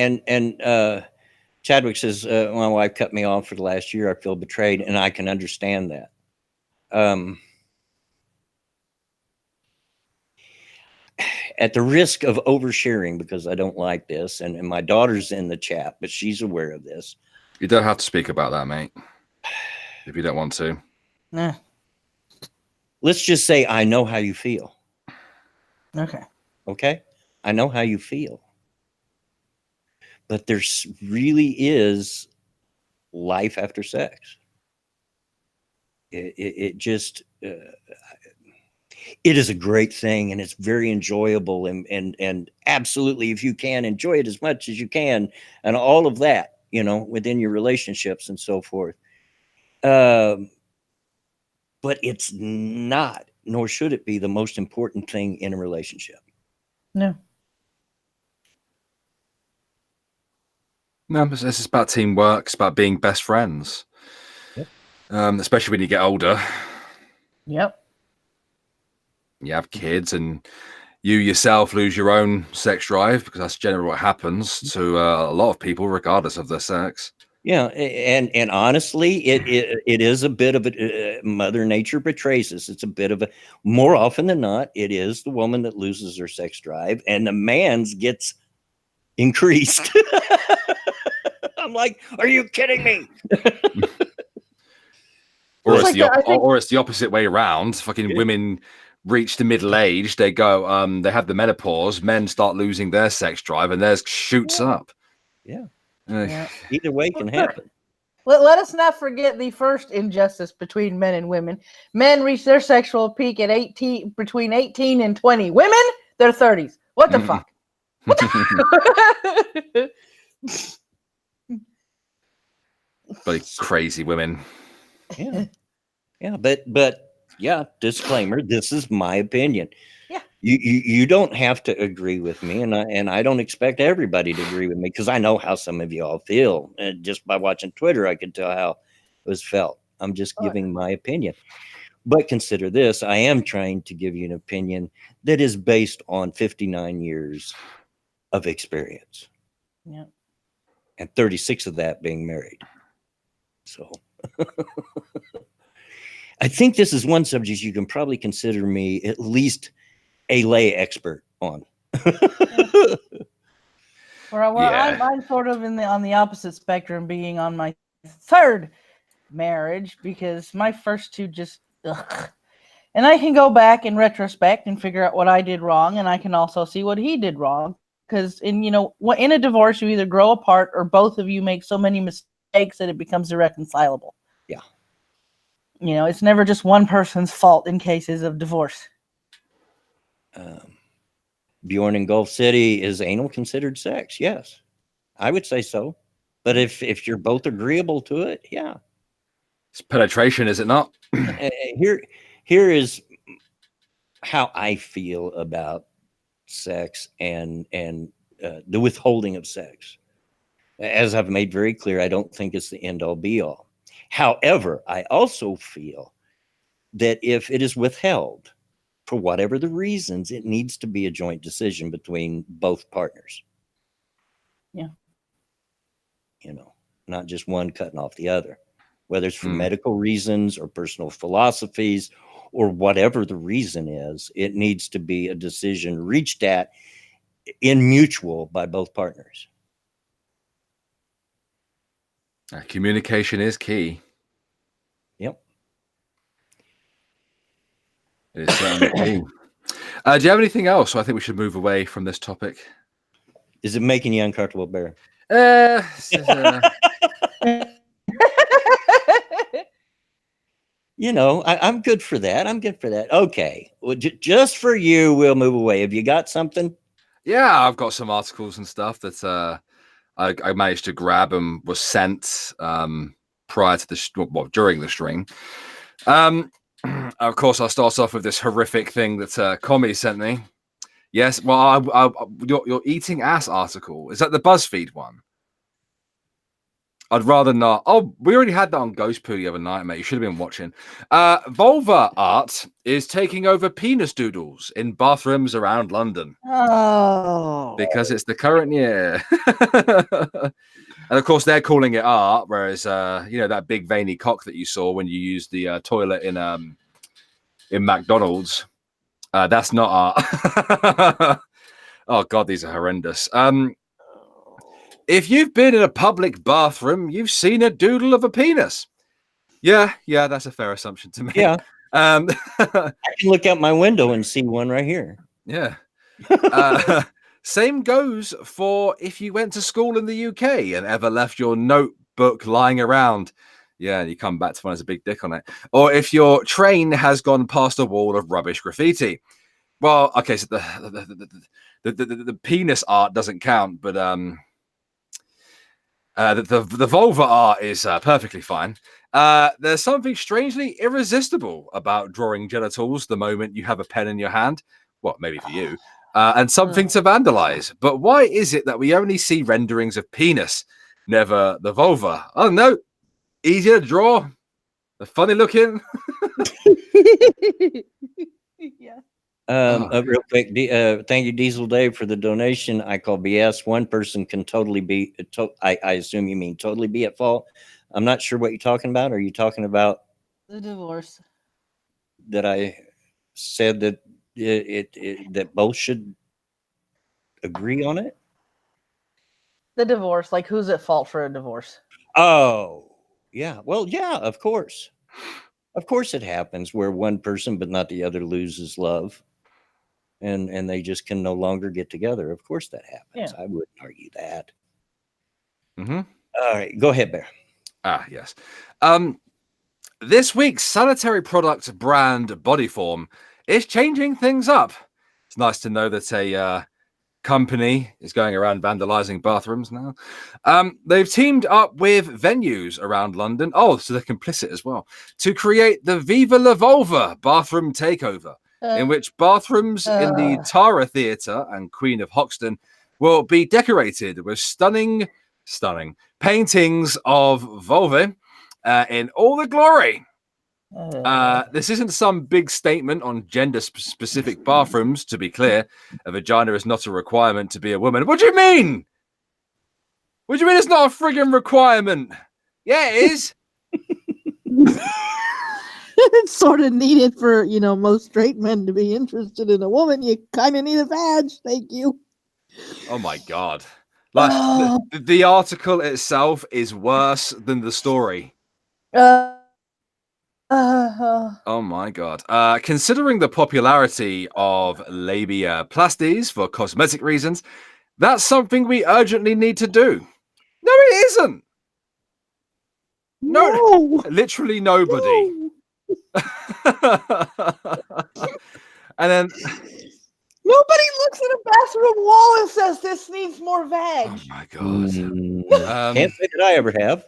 Chadwick says, my wife cut me off for the last year. I feel betrayed, and I can understand that. At the risk of oversharing, because I don't like this, and my daughter's in the chat, but she's aware of this. You don't have to speak about that, mate. If you don't want to. Nah. Let's just say I know how you feel. Okay. I know how you feel. But there really is life after sex. It just it is a great thing, and it's very enjoyable, and absolutely, if you can, enjoy it as much as you can, and all of that, within your relationships and so forth. But it's not, nor should it be, the most important thing in a relationship. No. No, this is about teamwork. It's about being best friends. Yep. Especially when you get older. Yep. You have kids and you yourself lose your own sex drive, because that's generally what happens to a lot of people, regardless of their sex. Yeah, and honestly, it is a bit of a Mother Nature betrays us. It's a bit of a, more often than not, it is the woman that loses her sex drive, and the man's gets increased. I'm like, are you kidding me? Or it's the opposite way around. Fucking women reach the middle age, they go, they have the menopause, men start losing their sex drive, and theirs shoots up. Yeah. Yeah. Either way can happen. Let us not forget the first injustice between men and women. Men reach their sexual peak at between 18 and 20. Women, their 30s. What the fuck? But crazy women. Yeah, but yeah, disclaimer, this is my opinion. Yeah. You don't have to agree with me, and I don't expect everybody to agree with me, because I know how some of you all feel. And just by watching Twitter, I could tell how it was felt. I'm just giving my opinion. But consider this, I am trying to give you an opinion that is based on 59 years of experience. Yeah. And 36 of that being married. So I think this is one subject you can probably consider me at least a lay expert on. I'm sort of on the opposite spectrum, being on my third marriage because my first two just ugh. And I can go back in retrospect and figure out what I did wrong, and I can also see what he did wrong. Because in a divorce, you either grow apart or both of you make so many mistakes that it becomes irreconcilable. Yeah. It's never just one person's fault in cases of divorce. Bjorn in Gulf City, is anal considered sex? Yes, I would say so. But if you're both agreeable to it, yeah. It's penetration, is it not? Here is how I feel about sex and the withholding of sex. As I've made very clear, I don't think it's the end all be all. However, I also feel that if it is withheld for whatever the reasons, it needs to be a joint decision between both partners. Yeah. Not just one cutting off the other, whether it's for medical reasons or personal philosophies or whatever the reason is, it needs to be a decision reached at in mutual by both partners. Communication is key. Yep. It is certainly key. Do you have anything else? I think we should move away from this topic. Is it making you uncomfortable, Bear? I'm good for that. Okay. Well, just for you, we'll move away. Have you got something? Yeah, I've got some articles and stuff that I managed to grab and was sent prior to during the stream. Of course, I'll start off with this horrific thing that Commie sent me. Yes, well, your eating ass article, is that the BuzzFeed one? I'd rather not. Oh, we already had that on Ghost Poo the other night, mate. You should have been watching. Vulva art is taking over penis doodles in bathrooms around London. Oh. Because it's the current year. And of course, they're calling it art, whereas, that big veiny cock that you saw when you used the toilet in McDonald's, that's not art. Oh, God, these are horrendous. If you've been in a public bathroom, you've seen a doodle of a penis. Yeah, that's a fair assumption to me. Yeah. I can look out my window and see one right here. Yeah. Same goes for if you went to school in the UK and ever left your notebook lying around. Yeah, you come back to one as a big dick on it. Or if your train has gone past a wall of rubbish graffiti. Well, okay, so the penis art doesn't count, but the vulva art is perfectly fine. There's something strangely irresistible about drawing genitals the moment you have a pen in your hand. Well, maybe for you. And something to vandalize. But why is it that we only see renderings of penis, never the vulva? Oh, no. Easier to draw. They're funny looking. Yeah. Real quick, thank you, Diesel Dave, for the donation. I call BS. One person can totally be, I assume you mean totally be at fault. I'm not sure what you're talking about. Are you talking about The divorce? That I said that that both should agree on it? The divorce, like who's at fault for a divorce? Oh, yeah. Well, yeah, of course. Of course it happens where one person but not the other loses love. And they just can no longer get together. Of course that happens. Yeah. I wouldn't argue that. Mm-hmm. All right, go ahead, Bear. Yes. This week's sanitary product brand Bodyform is changing things up. It's nice to know that a company is going around vandalizing bathrooms now. They've teamed up with venues around London. Oh, so they're complicit as well, to create the Viva La Vulva bathroom takeover, in which bathrooms in the Tara Theatre and Queen of Hoxton will be decorated with stunning paintings of vulva in all the glory. This isn't some big statement on gender-specific bathrooms, to be clear. A vagina is not a requirement to be a woman. What do you mean? What do you mean it's not a friggin' requirement? Yeah, it is. It's sort of needed for, most straight men to be interested in a woman. You kind of need a badge. Thank you. Oh, my God. Like, the article itself is worse than the story. Oh my god. Considering the popularity of labia plasties for cosmetic reasons, that's something we urgently need to do. No, it isn't. No. Literally nobody. And then Nobody looks at a bathroom wall and says this needs more veg. oh my god. Can't say that I ever have.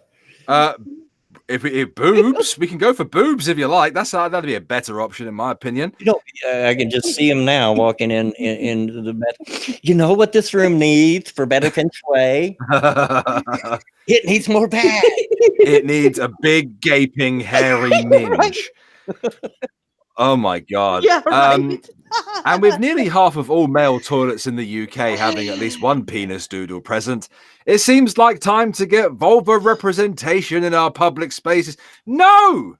If boobs, we can go for boobs if you like. That'd be a better option in my opinion. You know, I can just see him now walking into the bed. You know what this room needs for better feng shui? It needs more veg. It needs a big gaping hairy minge. Oh my god. Yeah, right. And with nearly half of all male toilets in the UK having at least one penis doodle present, it seems like time to get vulva representation in our public spaces. No!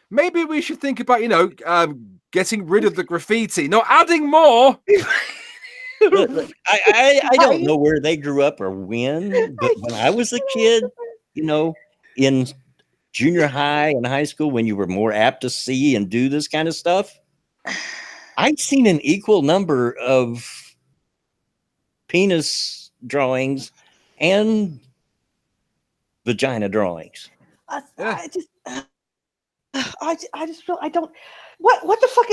Maybe we should think about, getting rid of the graffiti, not adding more. Look, I don't know where they grew up or when, but when I was a kid, in junior high and high school, when you were more apt to see and do this kind of stuff, I'd seen an equal number of penis drawings and vagina drawings. I just feel I don't. What the fuck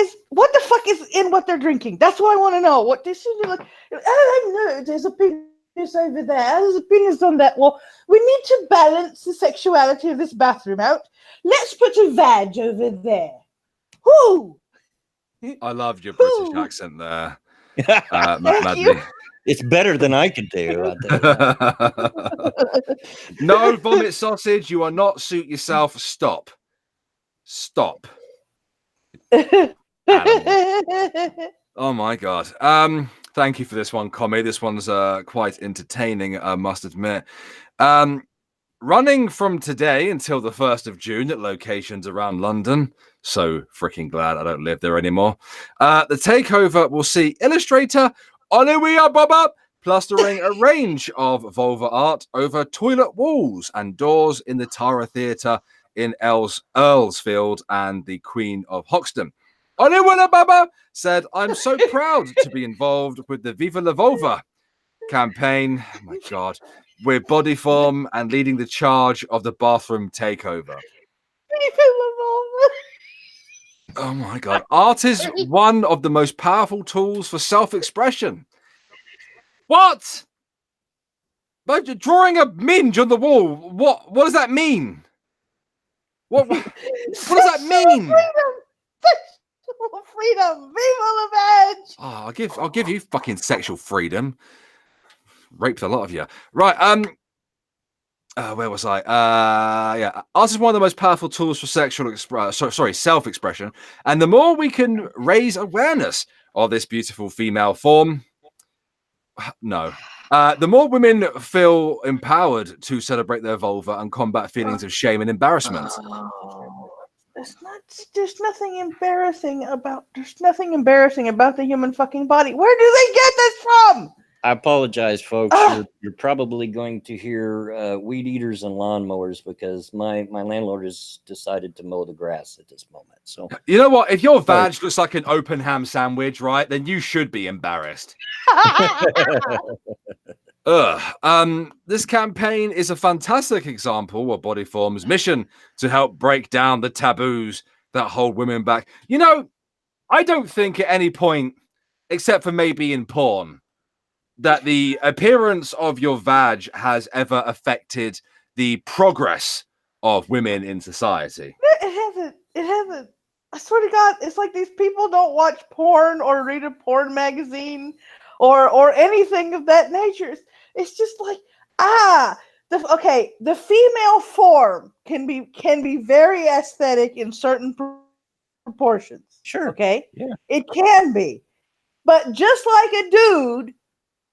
is in what they're drinking? That's what I want to know. What this is like? I know there's a penis over there. There's a penis on that wall. We need to balance the sexuality of this bathroom out. Let's put a vag over there. Whoo! I loved your British accent there. Thank you. It's better than I could do. No vomit sausage. You are not suit yourself. Stop. Oh my god. Thank you for this one, Commie. This one's quite entertaining, I must admit. Running from today until the 1st of June at locations around London. So freaking glad I don't live there anymore. The takeover will see illustrator Olivia Boba plastering a range of vulva art over toilet walls and doors in the Tara Theatre in Earlsfield and the Queen of Hoxton. Olivia Boba said, "I'm so proud to be involved with the Viva la Vulva campaign. Oh my God. With Bodyform and leading the charge of the bathroom takeover." Oh my God. Art is one of the most powerful tools for self-expression. What? But drawing a minge on the wall, what does that mean? What does that mean? Freedom. Viva la veg. Oh, I'll give you fucking sexual freedom. Raped a lot of you. Right, where was I? Yeah, art is one of the most powerful tools for self-expression. And the more we can raise awareness of this beautiful female form, the more women feel empowered to celebrate their vulva and combat feelings of shame and embarrassment. There's nothing embarrassing about the human fucking body. Where do they get this from? I apologize, folks. You're probably going to hear weed eaters and lawnmowers because my landlord has decided to mow the grass at this moment. So you know what? If your vag looks like an open ham sandwich, right, then you should be embarrassed. This campaign is a fantastic example of Bodyform's mission to help break down the taboos that hold women back. You know, I don't think at any point, except for maybe in porn, that the appearance of your vag has ever affected the progress of women in society. It hasn't. I swear to God, it's like these people don't watch porn or read a porn magazine or anything of that nature. It's just like, the female form can be very aesthetic in certain proportions. Sure. Okay. Yeah. It can be. But just like a dude,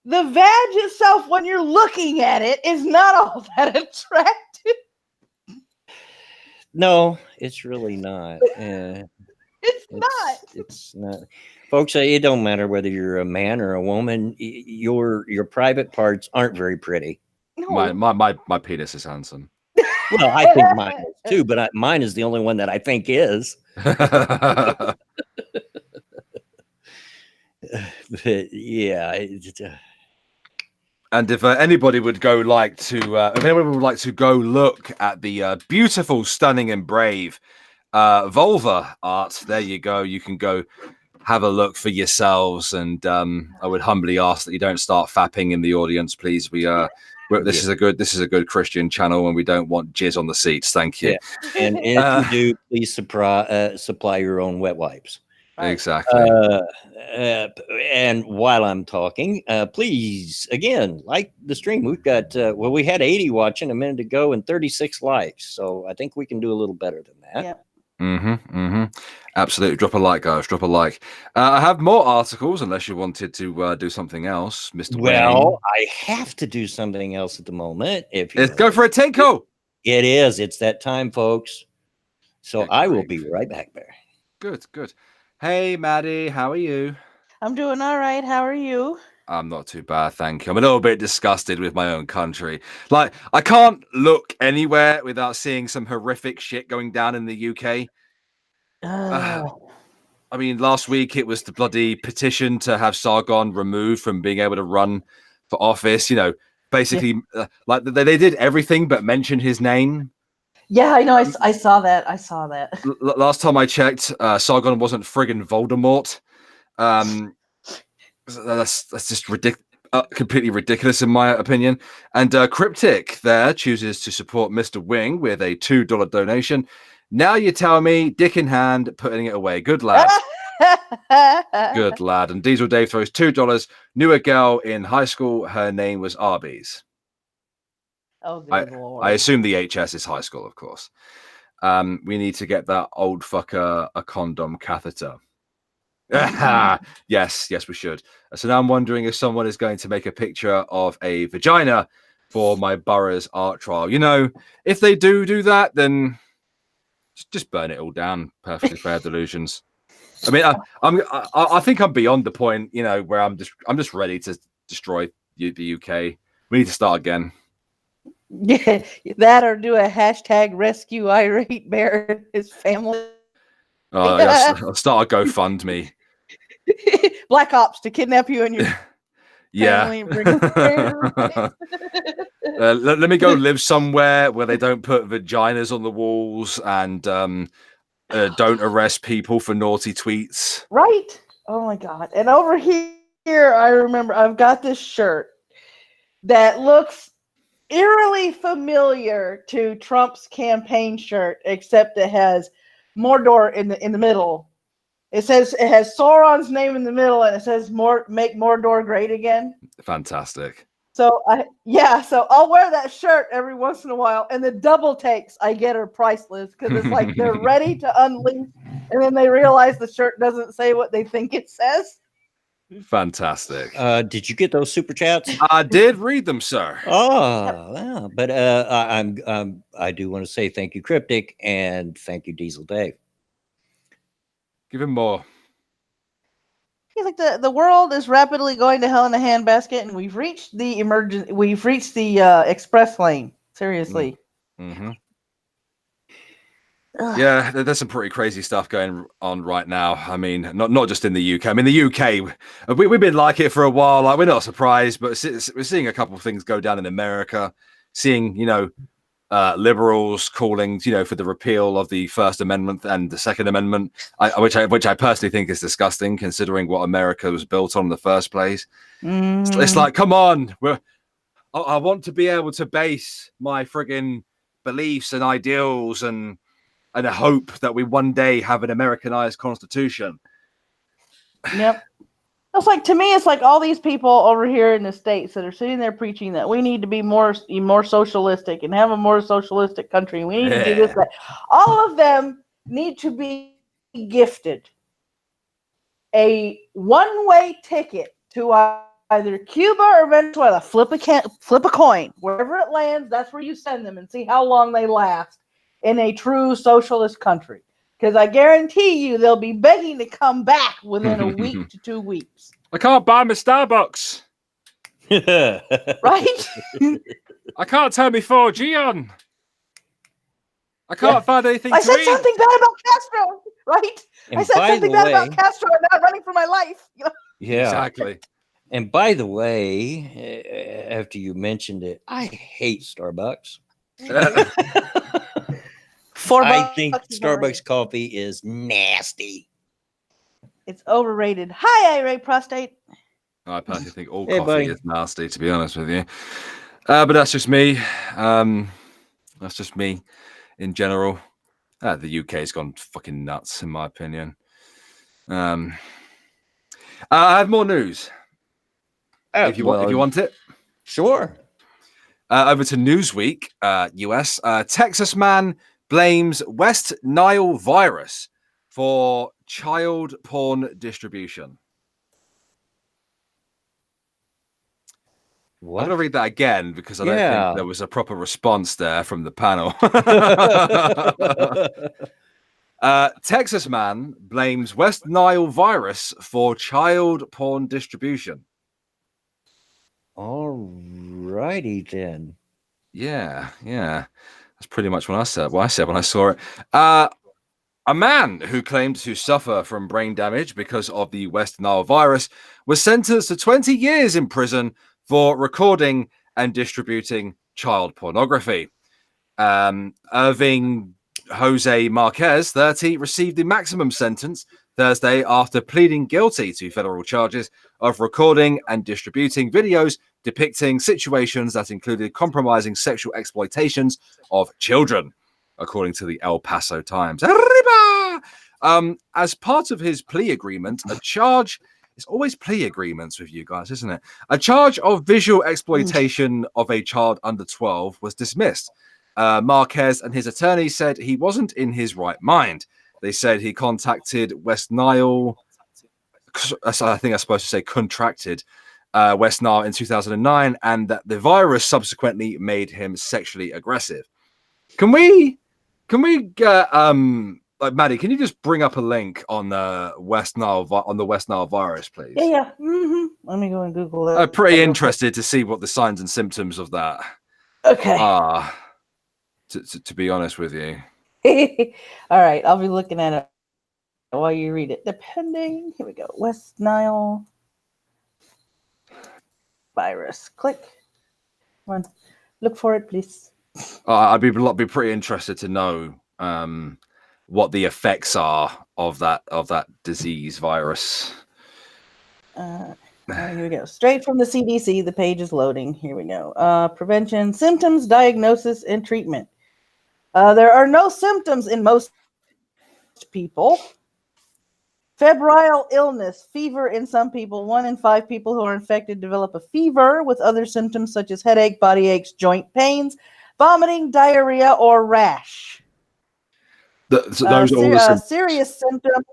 the vag itself, when you're looking at it, is not all that attractive. No, it's really not. It's not. It's not. Folks, it don't matter whether you're a man or a woman. Your private parts aren't very pretty. My penis is handsome. Well, I think mine is too, but mine is the only one that I think is. But yeah. And if anybody would go like to, if anyone would like to go look at the beautiful, stunning, and brave vulva art, there you go. You can go have a look for yourselves. And I would humbly ask that you don't start fapping in the audience, please. This is a good Christian channel, and we don't want jizz on the seats. Thank you. Yeah. And if you do, please supply your own wet wipes. Right. Exactly. And while I'm talking, please again like the stream. We've got we had 80 watching a minute ago and 36 likes, so I think we can do a little better than that. Yeah. Absolutely. Drop a like, guys. Drop a like. I have more articles, unless you wanted to do something else, Mr. Well, Wayne. I have to do something else at the moment. Let's go for a tinkle. It is. It's that time, folks. So Good I will grief. be right back there. Good. Hey, Maddie, how are you? I'm doing all right. How are you? I'm not too bad, thank you. I'm a little bit disgusted with my own country. Like, I can't look anywhere without seeing some horrific shit going down in the UK. I mean, last week it was the bloody petition to have Sargon removed from being able to run for office. You know, basically, like they did everything but mention his name. Yeah, I know. I saw that. Last time I checked, Sargon wasn't friggin' Voldemort. That's just ridiculous. Completely ridiculous in my opinion. And Cryptic there chooses to support Mr. Wing with a $2 donation. Now you tell me, dick in hand, putting it away. Good lad. Good lad. And Diesel Dave throws $2. Knew a girl in high school. Her name was Arby's. Oh, good Lord. I assume the HS is high school, of course. We need to get that old fucker a condom catheter. Yes, we should. So now I'm wondering if someone is going to make a picture of a vagina for my borough's art trial. You know, if they do that, then just burn it all down. Perfectly fair delusions. I mean, I think I'm beyond the point, you know, where I'm just ready to destroy the UK. We need to start again. Yeah, that or do a hashtag rescue irate bear and his family. I'll start a GoFundMe. Black Ops to kidnap you and your Yeah. family and bring them Let me go live somewhere where they don't put vaginas on the walls and don't arrest people for naughty tweets. Right? Oh my God. And over here, I remember I've got this shirt that looks eerily familiar to Trump's campaign shirt, except it has Mordor in the middle. It has Sauron's name in the middle, and it says make Mordor great again. Fantastic. So I'll wear that shirt every once in a while, and the double takes I get are priceless because it's like they're ready to unleash, and then they realize the shirt doesn't say what they think it says. Fantastic. Did you get those super chats? I did read them, sir. Oh, yeah. But I do want to say thank you, Cryptic, and thank you, Diesel Dave. Give him more. He's like the world is rapidly going to hell in a handbasket, and we've reached the express lane. Seriously. Mm-hmm. Yeah, there's some pretty crazy stuff going on right now. I mean, not just in the UK. I mean, the UK, we've been like it for a while. Like, we're not surprised, but we're seeing a couple of things go down in America. Seeing, you know, liberals calling, you know, for the repeal of the First Amendment and the Second Amendment, which I personally think is disgusting, considering what America was built on in the first place. It's like, come on, I want to be able to base my friggin' beliefs and ideals and a hope that we one day have an Americanized constitution. Yep. It's like, to me, it's like all these people over here in the States that are sitting there preaching that we need to be more socialistic and have a more socialistic country. We need to do this, that. All of them need to be gifted a one-way ticket to either Cuba or Venezuela. Flip a coin. Wherever it lands, that's where you send them and see how long they last in a true socialist country. Because I guarantee you they'll be begging to come back within a week to 2 weeks. I can't buy my Starbucks. right? I can't turn my 4G on. I can't find anything I to said eat. something bad about Castro, right? And I said by something the bad way, about Castro and now running for my life. You know? yeah. Exactly. And by the way, after you mentioned it, I hate Starbucks. I think Starbucks coffee is nasty. It's overrated. Hi, irate prostate. I personally think all Hey, coffee buddy. is nasty, to be honest with you. But that's just me. That's just me in general. The UK's gone fucking nuts, in my opinion. I have more news. If you want it. Sure. Over to Newsweek, US. Texas man blames West Nile virus for child porn distribution. What? I'm going to read that again because I don't think there was a proper response there from the panel. Texas man blames West Nile virus for child porn distribution. All righty then. Yeah. That's pretty much what I said when I saw it. A man who claimed to suffer from brain damage because of the West Nile virus was sentenced to 20 years in prison for recording and distributing child pornography. Irving Jose Marquez, 30, received the maximum sentence Thursday after pleading guilty to federal charges of recording and distributing videos depicting situations that included compromising sexual exploitations of children, according to the El Paso Times. Arriba! As part of his plea agreement, a charge... It's always plea agreements with you guys, isn't it? A charge of visual exploitation of a child under 12 was dismissed. Marquez and his attorney said he wasn't in his right mind. They said he contacted West Nile... I think I'm supposed to say contracted West Nile in 2009, and that the virus subsequently made him sexually aggressive. Can we get Maddie, can you just bring up a link on the West Nile virus, please? Yeah. Mm-hmm. Let me go and Google it. I'm pretty interested to see what the signs and symptoms of that are. To be honest with you. All right, I'll be looking at it while you read it. Depending, here we go. West Nile virus. Click. Come on, look for it, please. I'd be pretty interested to know what the effects are of that disease virus. Here we go. Straight from the CDC. The page is loading. Here we go. Prevention, symptoms, diagnosis, and treatment. There are no symptoms in most people. Febrile illness, fever in some people. 1 in 5 people who are infected develop a fever with other symptoms such as headache, body aches, joint pains, vomiting, diarrhea, or rash. Those are all the serious symptoms.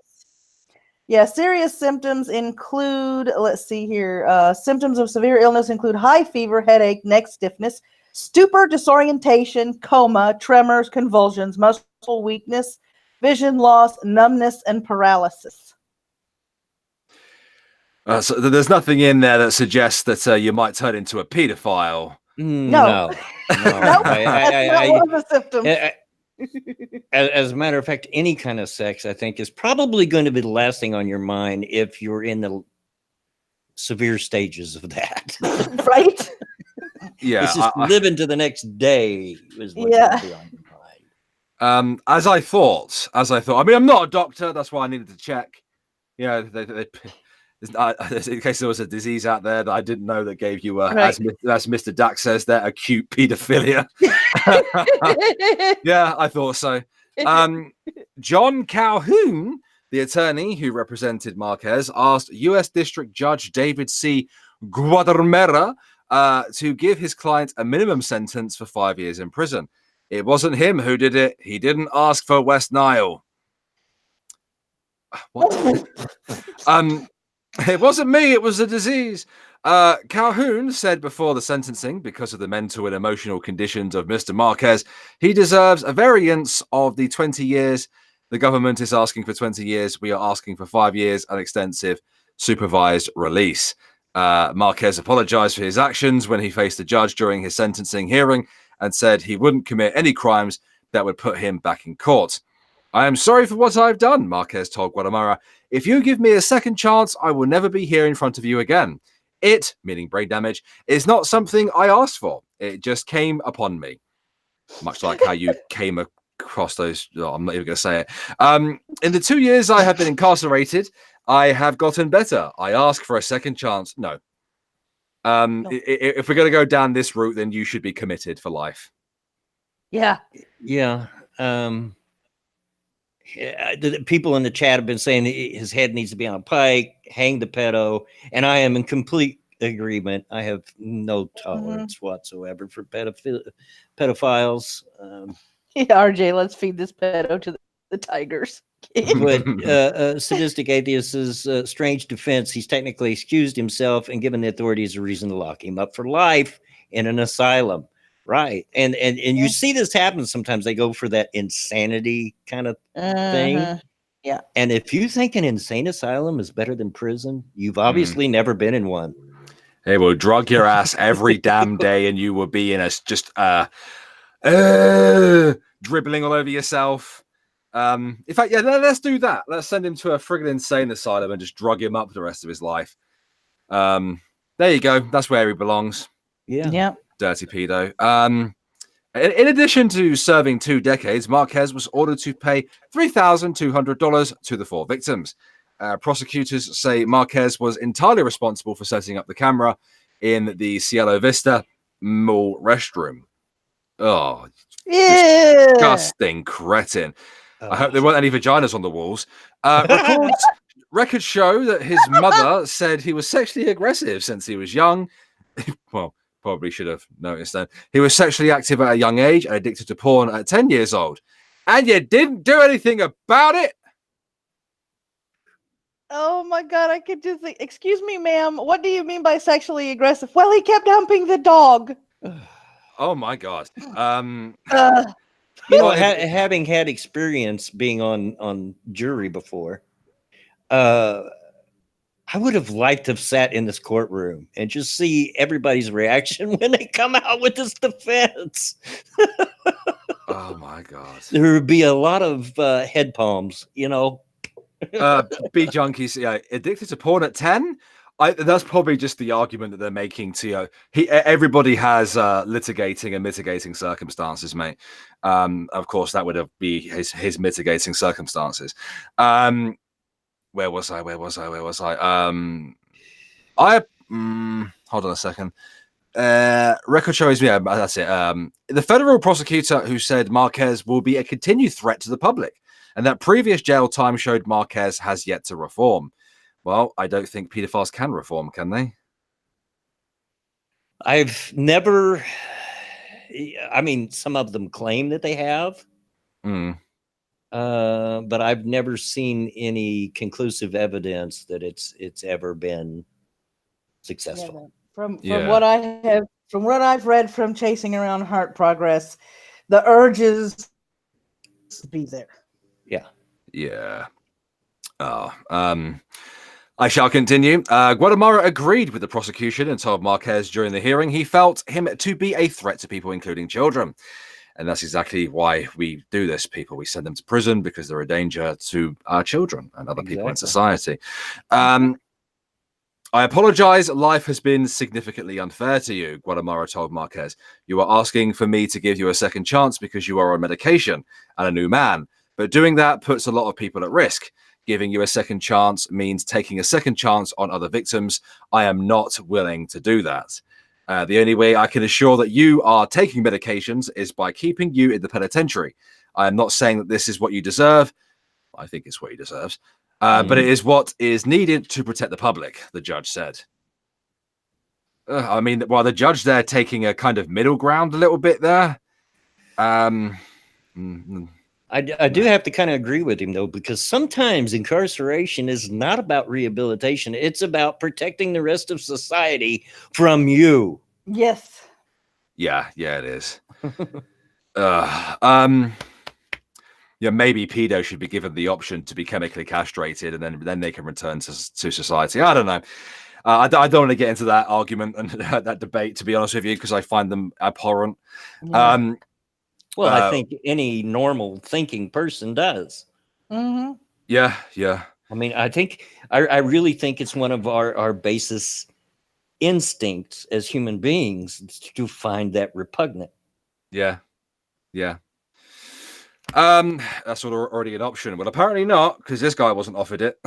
Yeah, serious symptoms include, let's see here, symptoms of severe illness include high fever, headache, neck stiffness, stupor, disorientation, coma, tremors, convulsions, muscle weakness, vision loss, numbness, and paralysis. So there's nothing in there that suggests that you might turn into a pedophile. No. Nope, that's not one of the symptoms. As a matter of fact, any kind of sex, I think, is probably going to be the last thing on your mind if you're in the severe stages of that. Right? Yeah. It's just living to the next day is what's going to be on your mind. As I thought. I mean, I'm not a doctor. That's why I needed to check. Yeah, in case there was a disease out there that I didn't know that gave you, as Mr. Dax says, there, acute pedophilia. Yeah, I thought so. John Calhoun, the attorney who represented Marquez, asked U.S. District Judge David C. Guadarrama to give his client a minimum sentence for 5 years in prison. It wasn't him who did it. He didn't ask for West Nile. What? It wasn't me. It was the disease. Calhoun said before the sentencing, because of the mental and emotional conditions of Mr. Marquez, he deserves a variance of the 20 years. The government is asking for 20 years. We are asking for 5 years and extensive supervised release. Marquez apologized for his actions when he faced the judge during his sentencing hearing and said he wouldn't commit any crimes that would put him back in court. I am sorry for what I've done, Marquez told Guatemala. If you give me a second chance, I will never be here in front of you again. It, meaning brain damage, is not something I asked for. It just came upon me. Much like how you came across those. Oh, I'm not even going to say it. In the 2 years I have been incarcerated, I have gotten better. I ask for a second chance. No. If we're going to go down this route, then you should be committed for life. Yeah. Yeah. The people in the chat have been saying his head needs to be on a pike, hang the pedo, and I am in complete agreement. I have no tolerance whatsoever for pedophiles. Yeah, RJ, let's feed this pedo to the tigers. But sadistic atheist's strange defense, he's technically excused himself and given the authorities a reason to lock him up for life in an asylum. Right. And you see this happen sometimes. They go for that insanity kind of thing. Yeah. And if you think an insane asylum is better than prison, you've obviously never been in one. They will drug your ass every damn day and you will be in a just dribbling all over yourself. In fact, yeah, let's do that. Let's send him to a friggin' insane asylum and just drug him up for the rest of his life. There you go. That's where he belongs. Yeah. Yeah. Dirty pedo. In addition to serving 2 decades, Marquez was ordered to pay $3,200 to the 4 victims. Prosecutors say Marquez was entirely responsible for setting up the camera in the Cielo Vista mall restroom. Oh, disgusting cretin. I hope there weren't any vaginas on the walls. Records show that his mother said he was sexually aggressive since he was young. Well, probably should have noticed that. He was sexually active at a young age and addicted to porn at 10 years old. And you didn't do anything about it? Oh my God, I could just think, excuse me, ma'am, what do you mean by sexually aggressive? Well, he kept humping the dog. Oh my God. You know, having had experience being on jury before, I would have liked to have sat in this courtroom and just see everybody's reaction when they come out with this defense. Oh my God. There would be a lot of head palms, you know. B junkies, yeah, addicted to porn at 10. That's probably just the argument that they're making to everybody has litigating and mitigating circumstances, mate. Of course, that would have be his mitigating circumstances. Where was I? Hold on a second. Record shows, yeah, that's it. The federal prosecutor who said Marquez will be a continued threat to the public, and that previous jail time showed Marquez has yet to reform. Well, I don't think pedophiles can reform, can they? I've never. I mean, some of them claim that they have. But I've never seen any conclusive evidence that it's ever been successful. From what I've read from chasing around Heart Progress, the urges be there. Yeah. I shall continue. Guatemala agreed with the prosecution and told Marquez during the hearing he felt him to be a threat to people, including children. And that's exactly why we do this, people. We send them to prison because they're a danger to our children and other people in society. I apologize. Life has been significantly unfair to you, Guatemala told Marquez. You are asking for me to give you a second chance because you are on medication and a new man. But doing that puts a lot of people at risk. Giving you a second chance means taking a second chance on other victims. I am not willing to do that. The only way I can assure that you are taking medications is by keeping you in the penitentiary. I am not saying that this is what you deserve. I think it's what he deserves. But it is what is needed to protect the public, the judge said. I mean, while the judge there taking a kind of middle ground a little bit there. I do have to kind of agree with him, though, because sometimes incarceration is not about rehabilitation. It's about protecting the rest of society from you. Yes. Yeah, it is. Yeah, maybe pedo should be given the option to be chemically castrated and then they can return to society. I don't know. I don't want to get into that argument and that debate, to be honest with you, because I find them abhorrent. Yeah. Well, I think any normal thinking person does. Mm-hmm. Yeah, yeah. I mean, I really think it's one of our basis instincts as human beings to find that repugnant. Yeah, yeah. That's sort of already an option, but apparently not, because this guy wasn't offered it.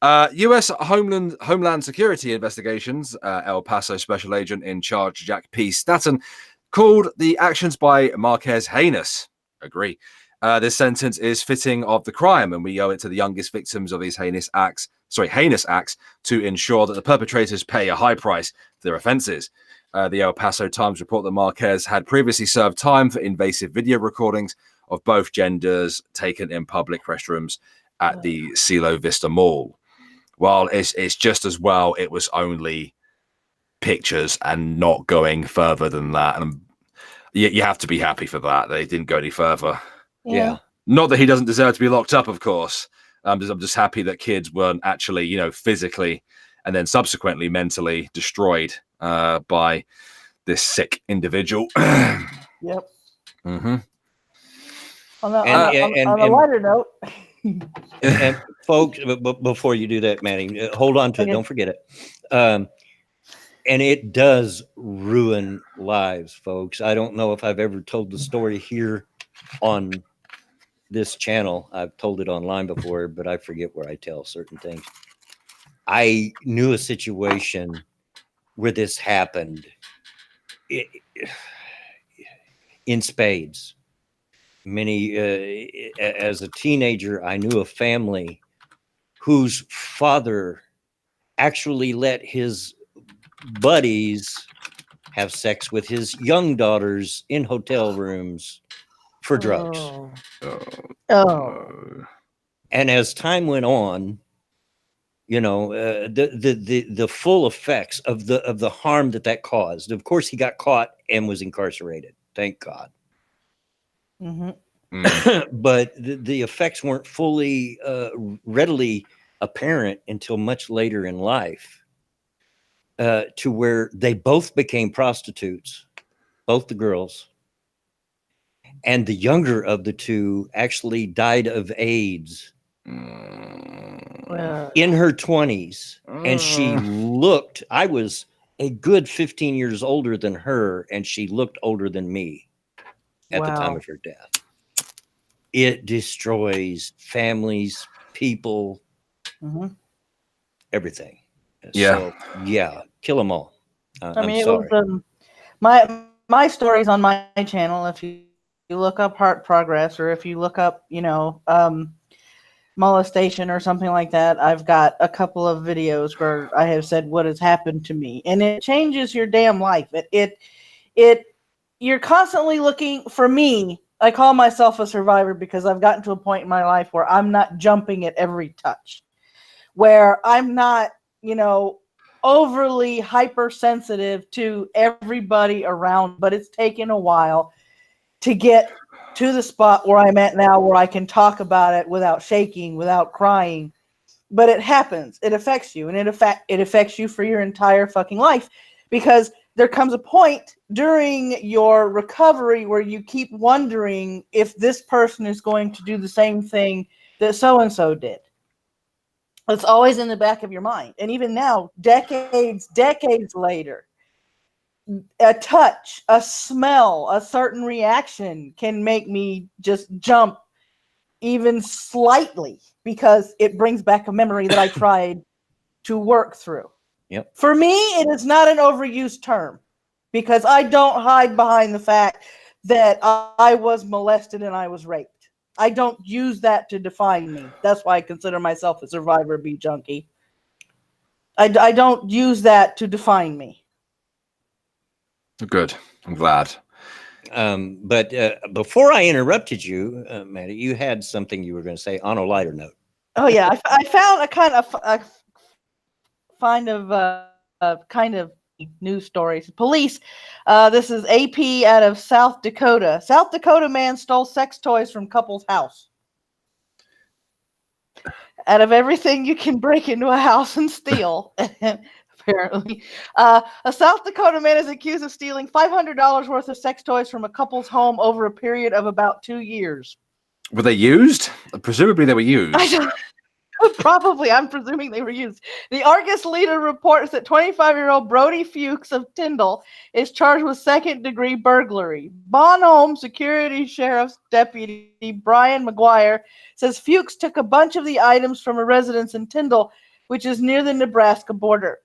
U.S. Homeland Security Investigations, El Paso Special Agent in charge Jack P. Staton, called the actions by Marquez heinous. Agree. This sentence is fitting of the crime, and we owe it to the youngest victims of these heinous acts, to ensure that the perpetrators pay a high price for their offenses. The El Paso Times report that Marquez had previously served time for invasive video recordings of both genders taken in public restrooms at the Cielo Vista Mall. While it's just as well it was only pictures and not going further than that. And you have to be happy for that. They didn't go any further. Yeah. Not that he doesn't deserve to be locked up, of course. I'm just happy that kids weren't actually, physically and then subsequently mentally destroyed by this sick individual. Yep. Mm-hmm. On a lighter note. And folks, before you do that, Manny, hold on to it. Don't forget it. And it does ruin lives, folks. I don't know if I've ever told the story here on this channel. I've told it online before, but I forget where I tell certain things. I knew a situation where this happened in spades. As a teenager, I knew a family whose father actually let his buddies have sex with his young daughters in hotel rooms for drugs. And as time went on, the full effects of the harm that caused. Of course, he got caught and was incarcerated. Thank God. Mm-hmm. But the effects weren't fully readily apparent until much later in life, to where they both became prostitutes, both the girls. And the younger of the two actually died of AIDS in her 20s. And she looked, I was a good 15 years older than her, and she looked older than me at the time of her death. It destroys families, people, everything. Yeah. So, yeah, kill them all. I'm sorry. It was my stories on my channel. If you look up Heart Progress, or if you look up, molestation or something like that, I've got a couple of videos where I have said what has happened to me, and it changes your damn life. You're constantly looking. For me, I call myself a survivor because I've gotten to a point in my life where I'm not jumping at every touch, where I'm not, overly hypersensitive to everybody around, but it's taken a while to get to the spot where I'm at now, where I can talk about it without shaking, without crying. But it happens. It affects you, and it affects you for your entire fucking life, because there comes a point during your recovery where you keep wondering if this person is going to do the same thing that so-and-so did. It's always in the back of your mind. And even now, decades later, a touch, a smell, a certain reaction can make me just jump even slightly, because it brings back a memory that I tried to work through. Yep. For me, it is not an overused term, because I don't hide behind the fact that I was molested and I was raped. I don't use that to define me. That's why I consider myself a survivor B junkie. I don't use that to define me. Good. I'm glad. But before I interrupted you, Maddie, you had something you were going to say on a lighter note. Oh yeah, I found a kind of news stories. Police. This is AP out of South Dakota. South Dakota man stole sex toys from couple's house. Out of everything you can break into a house and steal, apparently. A South Dakota man is accused of stealing $500 worth of sex toys from a couple's home over a period of about 2 years. Were they used? Presumably they were used. Probably, I'm presuming they were used. The Argus Leader reports that 25-year-old Brody Fuchs of Tyndall is charged with second-degree burglary. Bonhomme Security Sheriff's Deputy Brian McGuire says Fuchs took a bunch of the items from a residence in Tyndall, which is near the Nebraska border.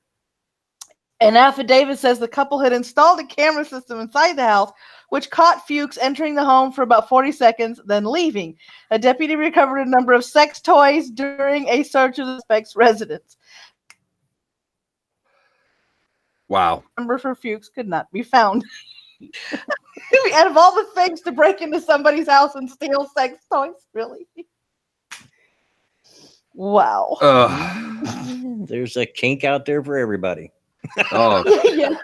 An affidavit says the couple had installed a camera system inside the house, which caught Fuchs entering the home for about 40 seconds, then leaving. A deputy recovered a number of sex toys during a search of the suspect's residence. Wow. Number for Fuchs could not be found. Out of all the things to break into somebody's house and steal sex toys, really? Wow. There's a kink out there for everybody. Oh. Yeah.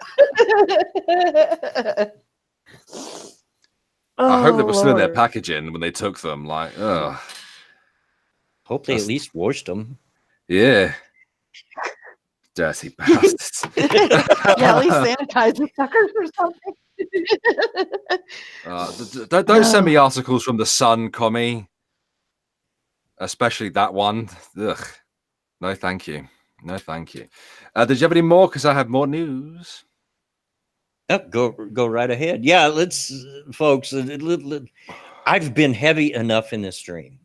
I hope they were still in their Lord. packaging when they took them. Like, oh, Hope they at least washed them. yeah. Dirty bastards. Yeah, at least sanitize the suckers or something. Don't send me articles from the Sun, commie. Especially that one. Ugh. No, thank you. No, thank you. Did you have any more? Because I have more news. Oh, go right ahead. Yeah, let's, folks. I've been heavy enough in this stream.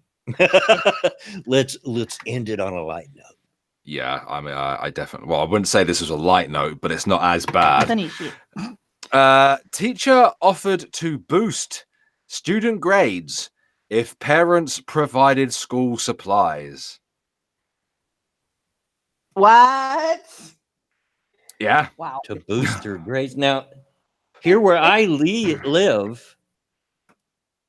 let's end it on a light note. Yeah, I mean, I definitely. Well, I wouldn't say this was a light note, but it's not as bad. Teacher offered to boost student grades if parents provided school supplies. What? Yeah. Wow. To boost their grades. Now, here where I live,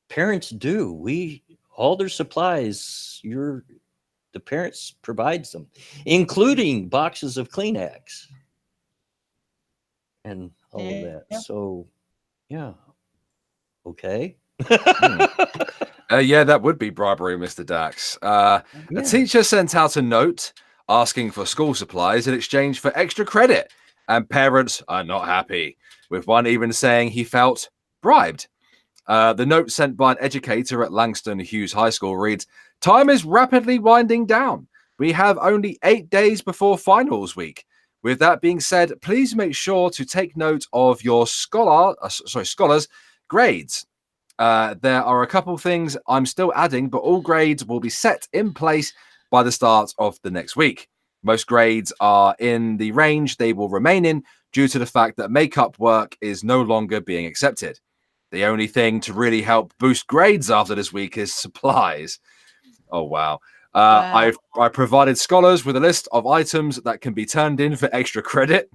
parents do. All their supplies, the parents provides them, including boxes of Kleenex and all of that. Yeah. So, yeah. Okay. Yeah, that would be bribery, Mr. Dax. A teacher sent out a note asking for school supplies in exchange for extra credit, and parents are not happy, with one even saying he felt bribed. The note sent by an educator at Langston Hughes High School reads, "Time is rapidly winding down. We have only 8 days before finals week. With that being said, please make sure to take note of your scholars' grades. There are a couple things I'm still adding, but all grades will be set in place by the start of the next week. Most grades are in the range they will remain in due to the fact that makeup work is no longer being accepted. The only thing to really help boost grades after this week is supplies." Oh, wow. I provided scholars with a list of items that can be turned in for extra credit.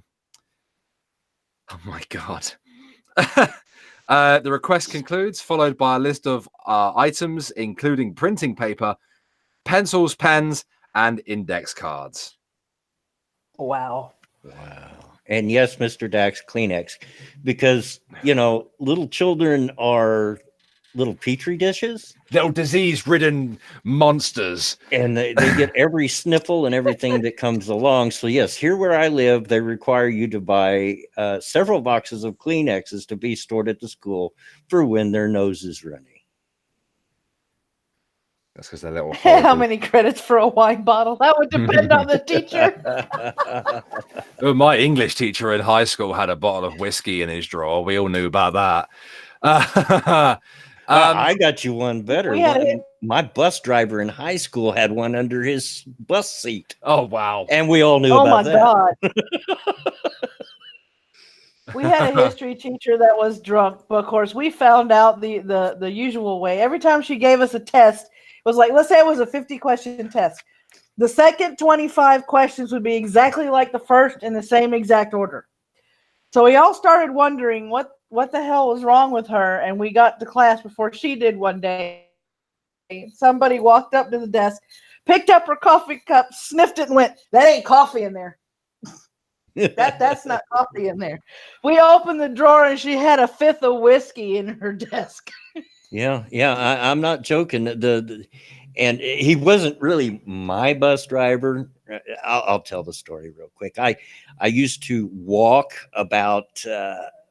Oh, my God. The request concludes, followed by a list of items, including printing paper, pencils, pens, and index cards. Wow. Wow. And yes, Mr. Dax, Kleenex, because, little children are little petri dishes. Little disease-ridden monsters. And they get every sniffle and everything that comes along. So, yes, here where I live, they require you to buy several boxes of Kleenexes to be stored at the school for when their nose is runny. That's because they're little. How many credits for a wine bottle? That would depend on the teacher. Well, my English teacher in high school had a bottle of whiskey in his drawer. We all knew about that. I got you one better. My bus driver in high school had one under his bus seat. Oh, wow. And we all knew about that. Oh, my God. We had a history teacher that was drunk, but of course we found out the usual way. Every time she gave us a test, it was like, let's say it was a 50-question test. The second 25 questions would be exactly like the first in the same exact order. So we all started wondering what the hell was wrong with her, and we got to class before she did one day. Somebody walked up to the desk, picked up her coffee cup, sniffed it, and went, "That ain't coffee in there. That's not coffee in there." We opened the drawer, and she had a fifth of whiskey in her desk. Yeah, I'm not joking. and he wasn't really my bus driver. I'll tell the story real quick. I used to walk about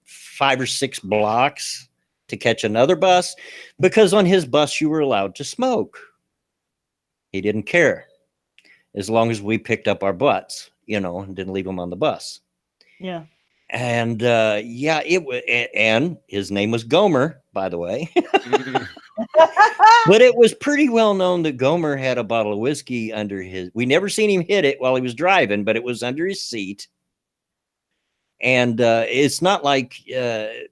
5 or 6 blocks to catch another bus, because on his bus you were allowed to smoke. He didn't care as long as we picked up our butts, and didn't leave them on the bus. Yeah. And yeah, it was, and his name was Gomer, by the way. But it was pretty well known that Gomer had a bottle of whiskey under his. We never seen him hit it while he was driving, but it was under his seat. And it's not like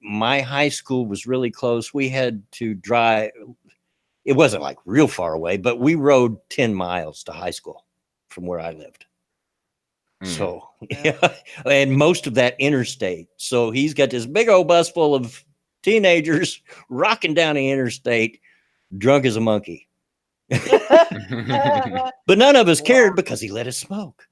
my high school was really close. We had to drive. It wasn't like real far away, but we rode 10 miles to high school from where I lived. So, yeah, and most of that interstate. So he's got this big old bus full of teenagers rocking down the interstate, drunk as a monkey. But none of us cared because he let us smoke.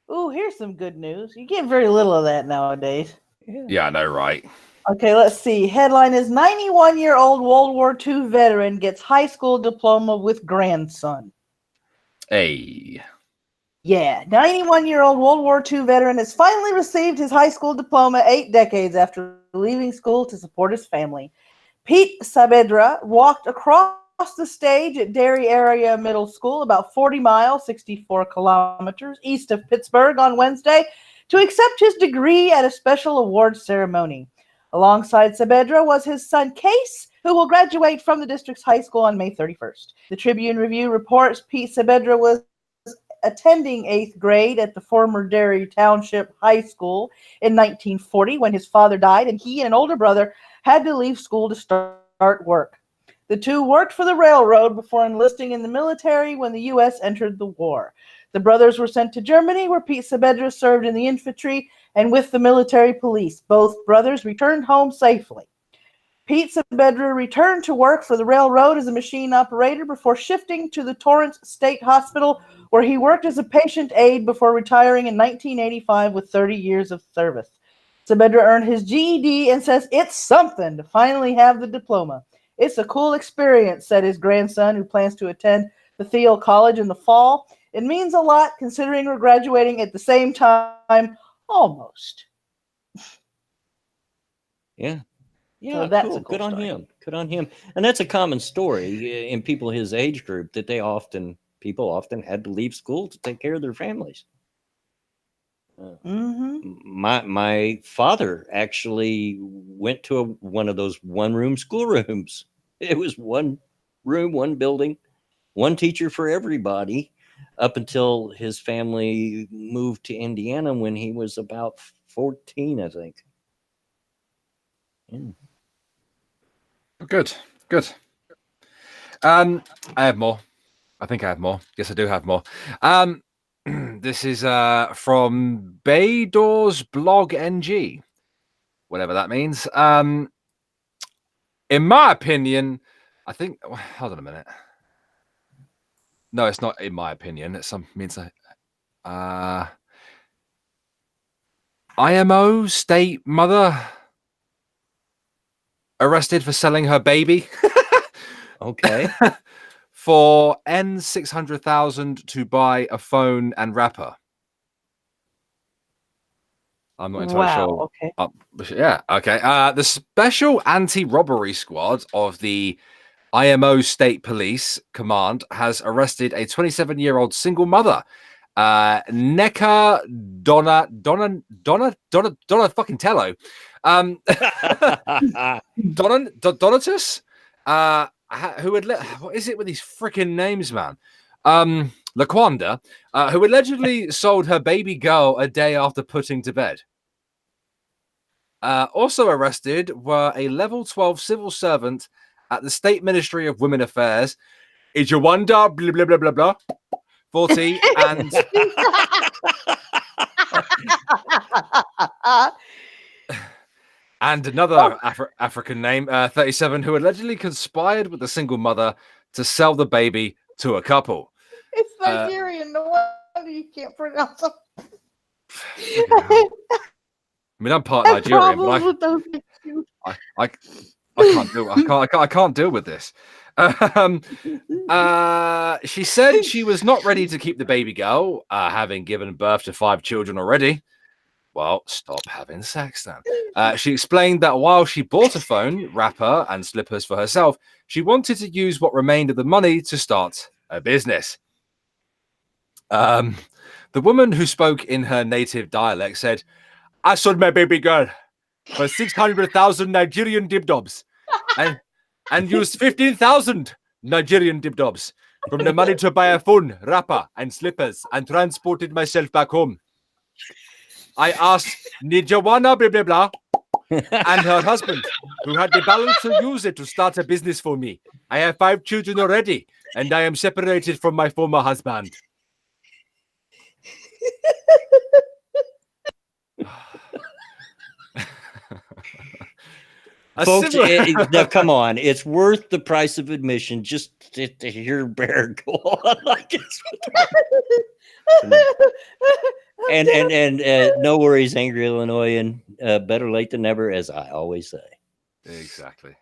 Ooh, here's some good news. You get very little of that nowadays. Yeah, I know, right? Okay, let's see. Headline is 91-year-old World War II veteran gets high school diploma with grandson. Hey. Yeah, 91-year-old World War II veteran has finally received his high school diploma 8 decades after leaving school to support his family. Pete Saavedra walked across the stage at Derry Area Middle School, about 40 miles, 64 kilometers east of Pittsburgh on Wednesday, to accept his degree at a special awards ceremony. Alongside Saavedra was his son Case, who will graduate from the district's high school on May 31st. The Tribune Review reports Pete Saavedra was attending 8th grade at the former Derry Township High School in 1940 when his father died, and he and an older brother had to leave school to start work. The two worked for the railroad before enlisting in the military when the U.S. entered the war. The brothers were sent to Germany, where Pete Saavedra served in the infantry and with the military police. Both brothers returned home safely. Pete Saavedra returned to work for the railroad as a machine operator before shifting to the Torrance State Hospital, where he worked as a patient aide before retiring in 1985 with 30 years of service. Saavedra earned his GED and says it's something to finally have the diploma. It's a cool experience, said his grandson, who plans to attend the Thiel College in the fall. It means a lot considering we're graduating at the same time, almost. Yeah. Yeah, So that's cool. a cool Good on story. him. Good on him. And that's a common story in people his age group, that people often had to leave school to take care of their families. My father actually went to one of those one-room schoolrooms. It was one room, one building, one teacher for everybody, up until his family moved to Indiana when he was about 14, I think. Yeah. Good. I have more. I think I have more. Yes, I do have more. This is from Baydor's blog NG, whatever that means. In my opinion, I think. Hold on a minute. No, it's not in my opinion. It means IMO state mother arrested for selling her baby. Okay. For N$600,000 to buy a phone and wrapper. I'm not entirely sure. Okay. Yeah, okay. The Special Anti-Robbery Squad of the IMO State Police Command has arrested a 27-year-old single mother, Neka Donna fucking Tello. Donatus? Who would what is it with these freaking names, man? Laquanda, who allegedly sold her baby girl a day after putting to bed. Also arrested were a level 12 civil servant at the State Ministry of Women Affairs, Ijawanda, blah, blah, blah, blah, blah, 40, and... and another African name, 37, who allegedly conspired with the single mother to sell the baby to a couple. It's Nigerian. No wonder you can't pronounce them. I mean, I'm part Nigerian, but with those I I can't deal with this. She said she was not ready to keep the baby girl, having given birth to 5 children already. Well, stop having sex then. She explained that while she bought a phone, wrapper, and slippers for herself, she wanted to use what remained of the money to start a business. The woman who spoke in her native dialect said, "I sold my baby girl for 600,000 Nigerian dibdobs and used 15,000 Nigerian dibdobs from the money to buy a phone, wrapper, and slippers, and transported myself back home. I asked Nijawana blah blah blah and her husband, who had the balance to use it to start a business for me. I have 5 children already, and I am separated from my former husband." Folks, now, come on. It's worth the price of admission just to hear Bear go on like this. And no worries, angry Illinoisan. Better late than never, as I always say. Exactly.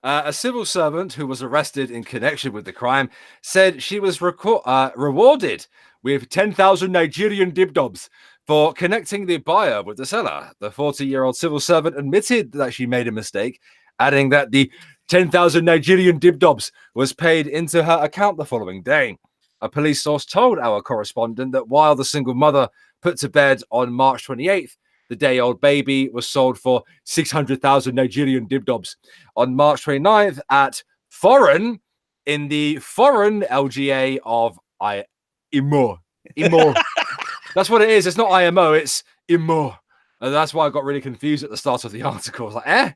A civil servant who was arrested in connection with the crime said she was rewarded with 10,000 Nigerian dibdobs for connecting the buyer with the seller. The 40-year-old civil servant admitted that she made a mistake, adding that the 10,000 Nigerian dibdobs was paid into her account the following day. A police source told our correspondent that while the single mother put to bed on March 28th, the day-old baby was sold for 600,000 Nigerian dibdobs. On March 29th at Foreign, in the Foreign LGA of IMO. That's what it is. It's not IMO, it's IMO. And that's why I got really confused at the start of the article. I was like, I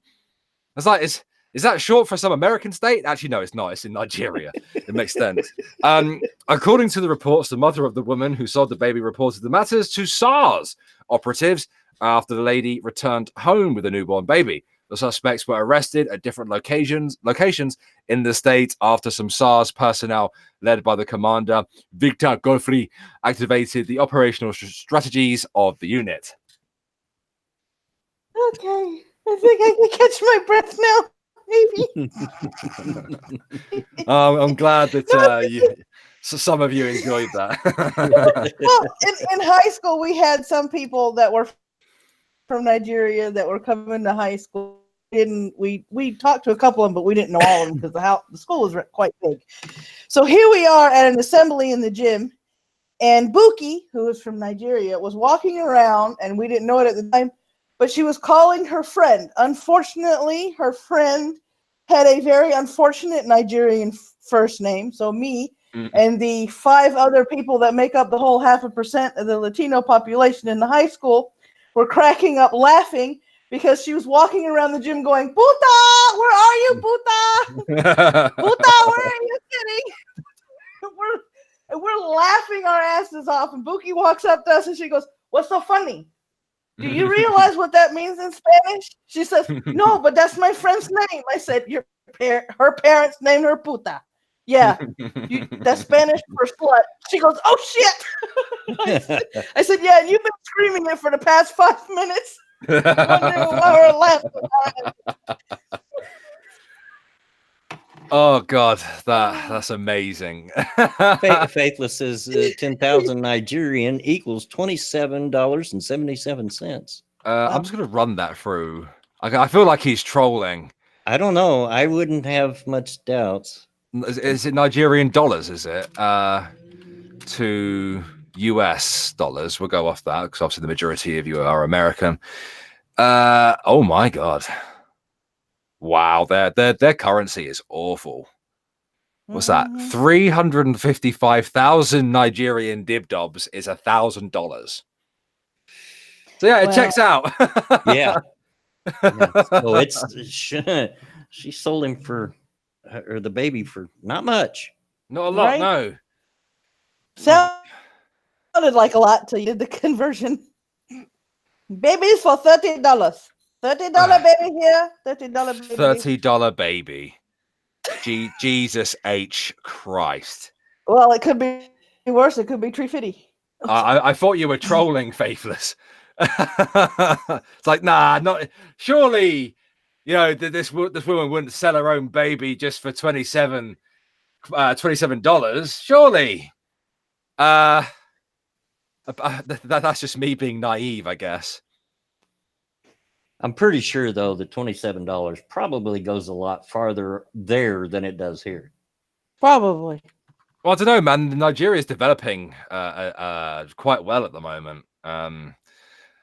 was like, is that short for some American state? Actually, no, it's not. It's in Nigeria. It makes sense. According to the reports, the mother of the woman who sold the baby reported the matters to SARS operatives after the lady returned home with a newborn baby. The suspects were arrested at different locations in the state after some SARS personnel, led by the commander, Victor Godfrey, activated the operational strategies of the unit. Okay, I think I can catch my breath now. Maybe. I'm glad that some of you enjoyed that. Well, in high school, we had some people that were from Nigeria that were coming to high school. We talked to a couple of them, but we didn't know all of them because the school was quite big. So here we are at an assembly in the gym, and Buki, who is from Nigeria, was walking around, and we didn't know it at the time, but she was calling her friend. Unfortunately, her friend had a very unfortunate Nigerian first name, so me and the 5 other people that make up the whole 0.5% of the Latino population in the high school were cracking up laughing because she was walking around the gym going, "Puta, where are you, puta? Puta, where are you sitting?" We're laughing our asses off, and Buki walks up to us and she goes, "What's so funny? Do you realize what that means in Spanish?" She says, "No, but that's my friend's name." I said, her parents named her Puta. Yeah, that's Spanish for slut. She goes, "Oh shit." I said, "Yeah, and you've been screaming it for the past 5 minutes." Wondering why we're laughing. Oh God, that's amazing. Faithless says 10,000 Nigerian equals $27.77. I'm just gonna run that through. I feel like he's trolling. I don't know. I wouldn't have much doubts. Is it Nigerian dollars? Is it to US dollars? We'll go off that because obviously the majority of you are American. Oh my God. Wow, their currency is awful. What's that? 355,000 Nigerian dibdobs is $1,000. So yeah, it checks out. Yeah. So she sold him or the baby for not much. Not a lot, Right? no. Sounded like a lot till you did the conversion. Babies for $30. $30 baby here. $30 baby. $30 baby. Jesus H. Christ. Well, it could be worse. It could be $350. I thought you were trolling, Faithless. It's like, nah, not surely You know, this woman wouldn't sell her own baby just for $27, surely. That's just me being naive, I guess. I'm pretty sure, though, that $27 probably goes a lot farther there than it does here. Probably. Well, I don't know, man. Nigeria is developing quite well at the moment.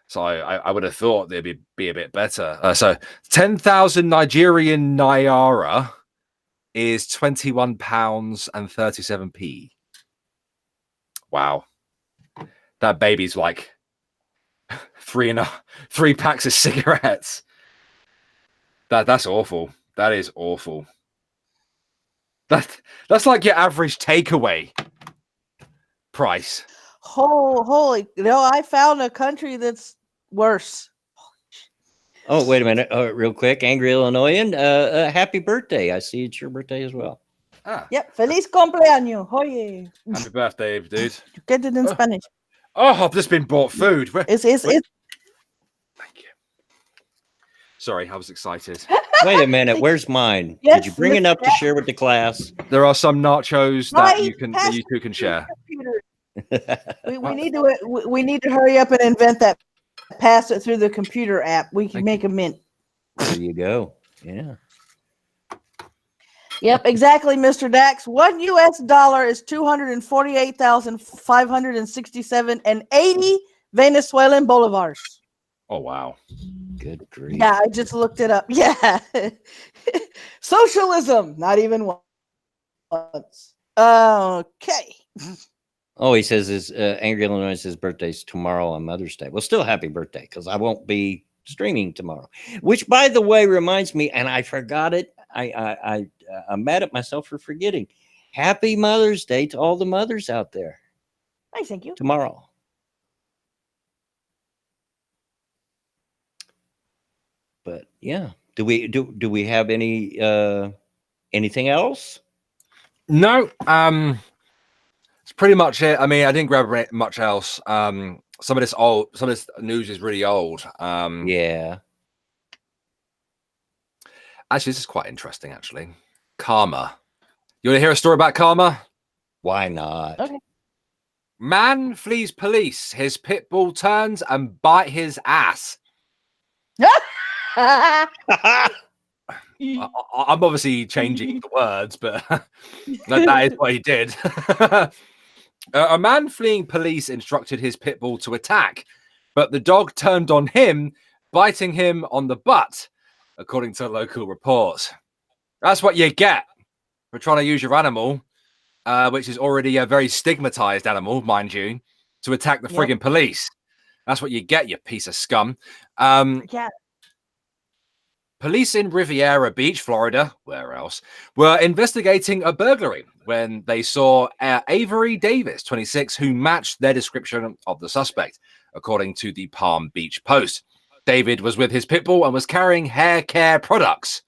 So I would have thought they'd be a bit better. So 10,000 Nigerian naira is £21.37. Wow. That baby's like 3 packs of cigarettes. That's awful. That is awful. That's like your average takeaway price. Holy, I found a country that's worse. Oh, wait a minute. Real quick. Angry Illinoisan, happy birthday. I see it's your birthday as well. Yep. Feliz cumpleaños. Oye. Happy birthday, dude. You get it in Spanish. Oh, I've just been bought food. It's Thank you. Sorry, I was excited. Wait a minute. Where's mine? Yes, Did you bring enough to share with the class? There are some nachos that you two can share. We need to hurry up and invent that. Pass it through the computer app. We can make a mint. There you go. Yeah. Yep, exactly, Mr. Dax. $1 is 248,567.80 Venezuelan bolivars. Oh wow. Good grief. Yeah, I just looked it up. Yeah. Socialism. Not even once. Okay. Oh, he says his Angry Illinois' birthday's tomorrow on Mother's Day. Well, still happy birthday, because I won't be streaming tomorrow. Which, by the way, reminds me, and I forgot it. I'm mad at myself for forgetting. Happy Mother's Day to all the mothers out there. Nice, thank you. Tomorrow. But yeah, do we have any anything else? No. It's pretty much it. I mean, I didn't grab much else. Some of this news is really old. Yeah. Actually, this is quite interesting, actually. Karma. You want to hear a story about karma? Why not? Okay. Man flees police. His pit bull turns and bite his ass. I'm obviously changing the words, but that is what he did. A man fleeing police instructed his pit bull to attack, but the dog turned on him, biting him on the butt, according to local reports. That's what you get for trying to use your animal, which is already a very stigmatized animal, mind you, to attack the friggin' police. That's what you get, you piece of scum. Yeah. Police in Riviera Beach, Florida, where else, were investigating a burglary when they saw Avery Davis, 26, who matched their description of the suspect, according to the Palm Beach Post. David was with his pit bull and was carrying hair care products.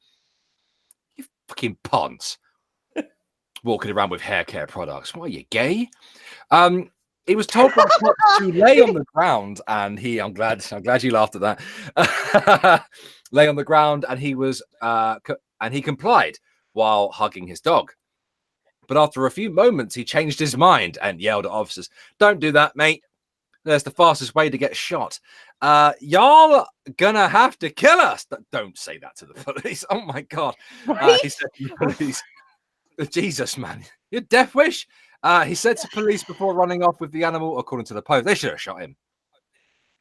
You fucking ponce. Walking around with hair care products. What are you, gay? He was told by cops to lay on the ground, and I'm glad you laughed at that. Lay on the ground, and he complied while hugging his dog. But after a few moments, he changed his mind and yelled at officers, "Don't do that, mate. That's the fastest way to get shot. Y'all gonna have to kill us." Don't say that to the police. Oh my God. He said to the police, Jesus, man, you're death wish. He said to police before running off with the animal, according to the Post. They should have shot him.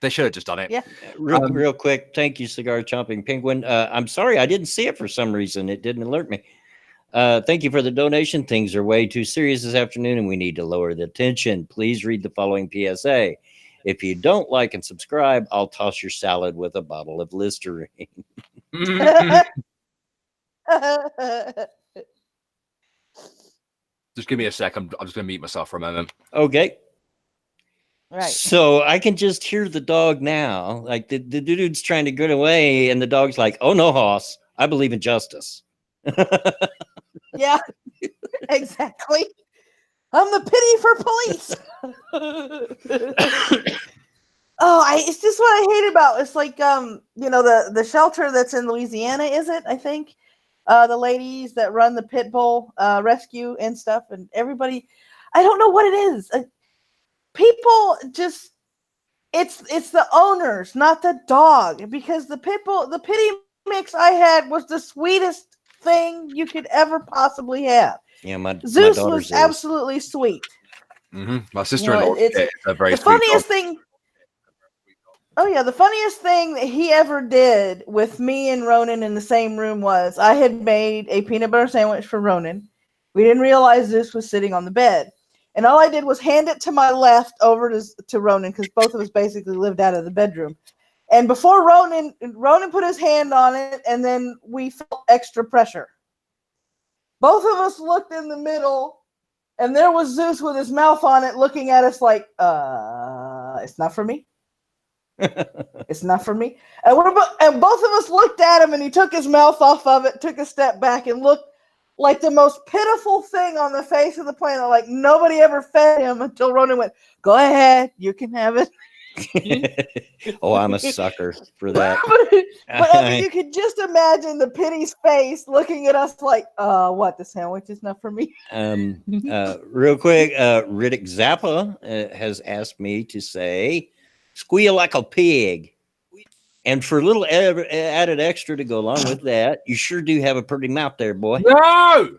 They should have just done it. Yeah. Real quick. Thank you, Cigar Chomping Penguin. I'm sorry, I didn't see it for some reason. It didn't alert me. Thank you for the donation. Things are way too serious this afternoon, and we need to lower the tension. Please read the following PSA. If you don't like and subscribe, I'll toss your salad with a bottle of Listerine. Just give me a sec. I'm just going to mute myself for a moment. Okay. Right. So I can just hear the dog now. Like the dude's trying to get away, and the dog's like, "Oh no, Hoss, I believe in justice." Yeah, exactly. I'm the pity for police. It's just what I hate about it's like the shelter that's in Louisiana, is it? I think the ladies that run the pit bull rescue and stuff, and everybody, I don't know what it is. People just it's the owners, not the dog, because the pity mix I had was the sweetest thing you could ever possibly have. Yeah, my Zeus daughter's was absolutely sweet. My sister-in-law is a very the sweet funniest dog. thing. Oh yeah, the funniest thing that he ever did with me and Ronan in the same room was I had made a peanut butter sandwich for Ronan. We didn't realize Zeus was sitting on the bed. And all I did was hand it to my left over to Ronan, because both of us basically lived out of the bedroom. And before Ronan put his hand on it, and then we felt extra pressure. Both of us looked in the middle, and there was Zeus with his mouth on it looking at us like, it's not for me. It's not for me. And both of us looked at him, and he took his mouth off of it, took a step back, and looked like the most pitiful thing on the face of the planet. Like nobody ever fed him until Ronan went, "Go ahead, you can have it." Oh, I'm a sucker for that. but I mean, you could just imagine the pity's face looking at us like, what, the sandwich is not for me? Real quick, Riddick Zappa has asked me to say, squeal like a pig. And for a little added extra to go along with that, you sure do have a pretty mouth there, boy. No!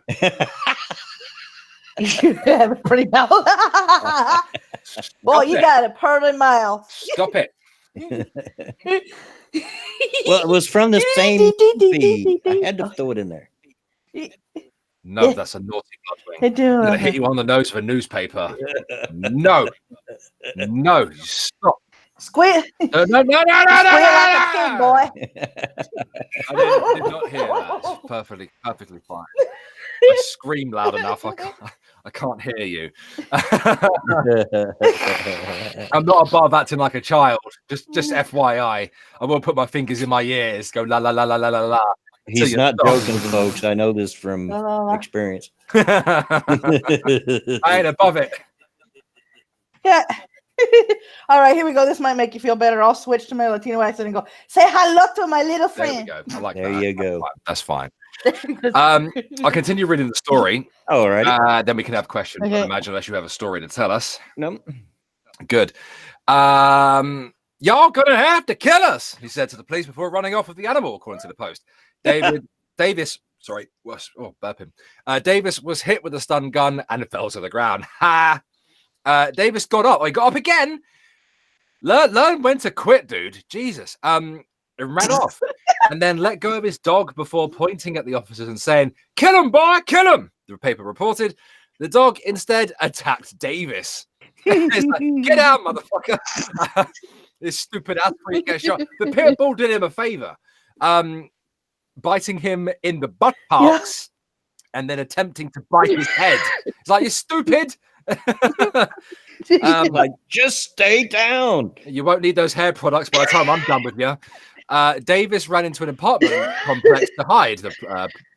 You have a pretty mouth. Boy, you got a pearly mouth. Stop it. Well, it was from the same feed. I had to throw it in there. No, that's a naughty budwing. I'm do. going to hit you on the nose with a newspaper. No. No, stop. Squeal. No. Squeal like a pig, boy. I did not hear that. It's perfectly fine. I scream loud enough. I can't hear you. I'm not above acting like a child. Just FYI. I won't put my fingers in my ears. Go la la la la la la la. He's not joking, folks. I know this from experience. I ain't above it. Yeah. All right, here we go. This might make you feel better. I'll switch to my Latino accent and go, say hello to my little friend. There we go. I like there that. You go. That's fine. I'll continue reading the story. All right. Then we can have questions. Okay. I imagine unless you have a story to tell us. No. Good. Y'all gonna have to kill us, he said to the police before running off with the animal, according to the Post. Davis was hit with a stun gun and fell to the ground. Ha! Davis got up. He got up again. Learn when to quit, dude. Jesus. And ran off and then let go of his dog before pointing at the officers and saying, "Kill him, boy, kill him." The paper reported. The dog instead attacked Davis. It's like, get out, motherfucker. This stupid ass freak gets shot. The pit bull did him a favor, biting him in the butt parts and then attempting to bite his head. It's like, you're stupid. Like, just stay down. You won't need those hair products by the time I'm done with you. Davis ran into an apartment complex to hide.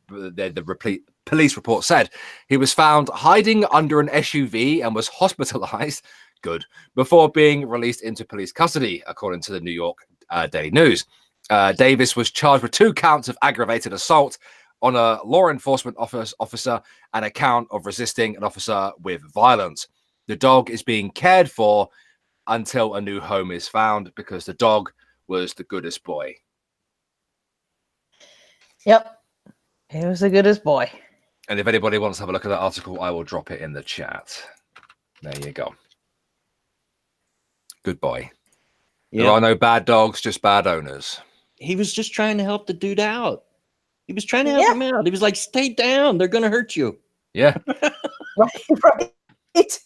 The police report said he was found hiding under an SUV and was hospitalized. Good. Before being released into police custody, according to the New York Daily News. Davis was charged with 2 counts of aggravated assault on a law enforcement officer and a count of resisting an officer with violence. The dog is being cared for until a new home is found because the dog was the goodest boy. Yep. He was the goodest boy. And if anybody wants to have a look at that article, I will drop it in the chat. There you go. Good boy. There are no bad dogs, just bad owners. He was just trying to help the dude out. He was trying to help him out. He was like, stay down. They're going to hurt you. Yeah. Right. It's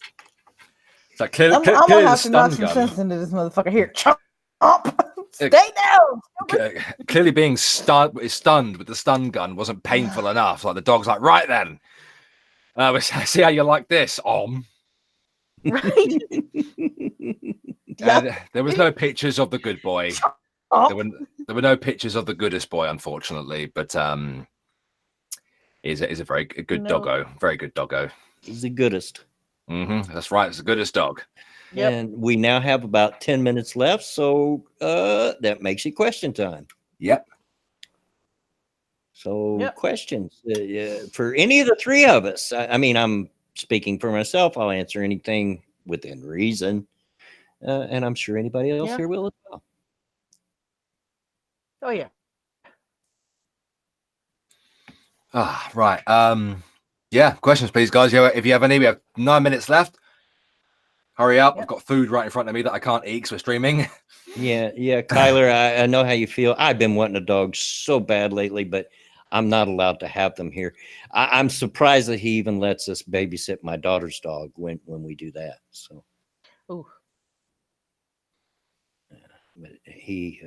like clearly, I'm going to have to knock some gun. sense into this motherfucker here. Chomp. Stay down. Clearly being stunned with the stun gun wasn't painful enough. Like the dog's like, right then. See how you like this, Right. There was no pictures of the good boy. There were no pictures of the goodest boy, unfortunately. But is a very good doggo. Very good doggo. He's the goodest. That's right. It's the goodest dog. Yep. And we now have about 10 minutes left, so that makes it question time. Yep. So Yep. questions for any of the three of us. I mean, I'm speaking for myself. I'll answer anything within reason. And I'm sure anybody else Yeah. here will as well. Oh yeah. Ah, right. Yeah, questions, please, guys. If you have any, we have 9 minutes left. Hurry up. Yep. I've got food right in front of me that I can't eat because we're streaming. Yeah, Kyler, I know how you feel. I've been wanting a dog so bad lately, but I'm not allowed to have them here. I'm surprised that he even lets us babysit my daughter's dog when we do that. So, Ooh. but his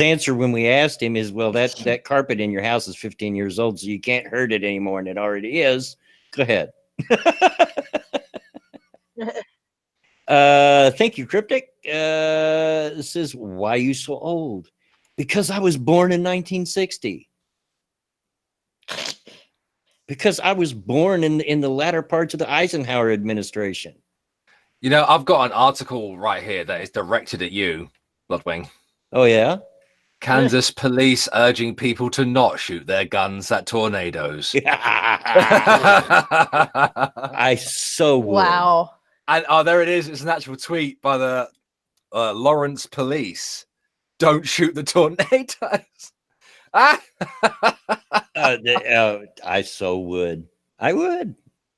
answer when we asked him is, well, that carpet in your house is 15 years old, so you can't hurt it anymore, and it already is. Go ahead. Thank you, Cryptic. This is why you so old? Because I was born in 1960. Because I was born in the latter parts of the Eisenhower administration. You know, I've got an article right here that is directed at you, Bloodwing. Oh yeah. Kansas police urging people to not shoot their guns at tornadoes. I so would. Wow. And there it is. It's an actual tweet by the Lawrence police. Don't shoot the tornadoes. I so would. I would.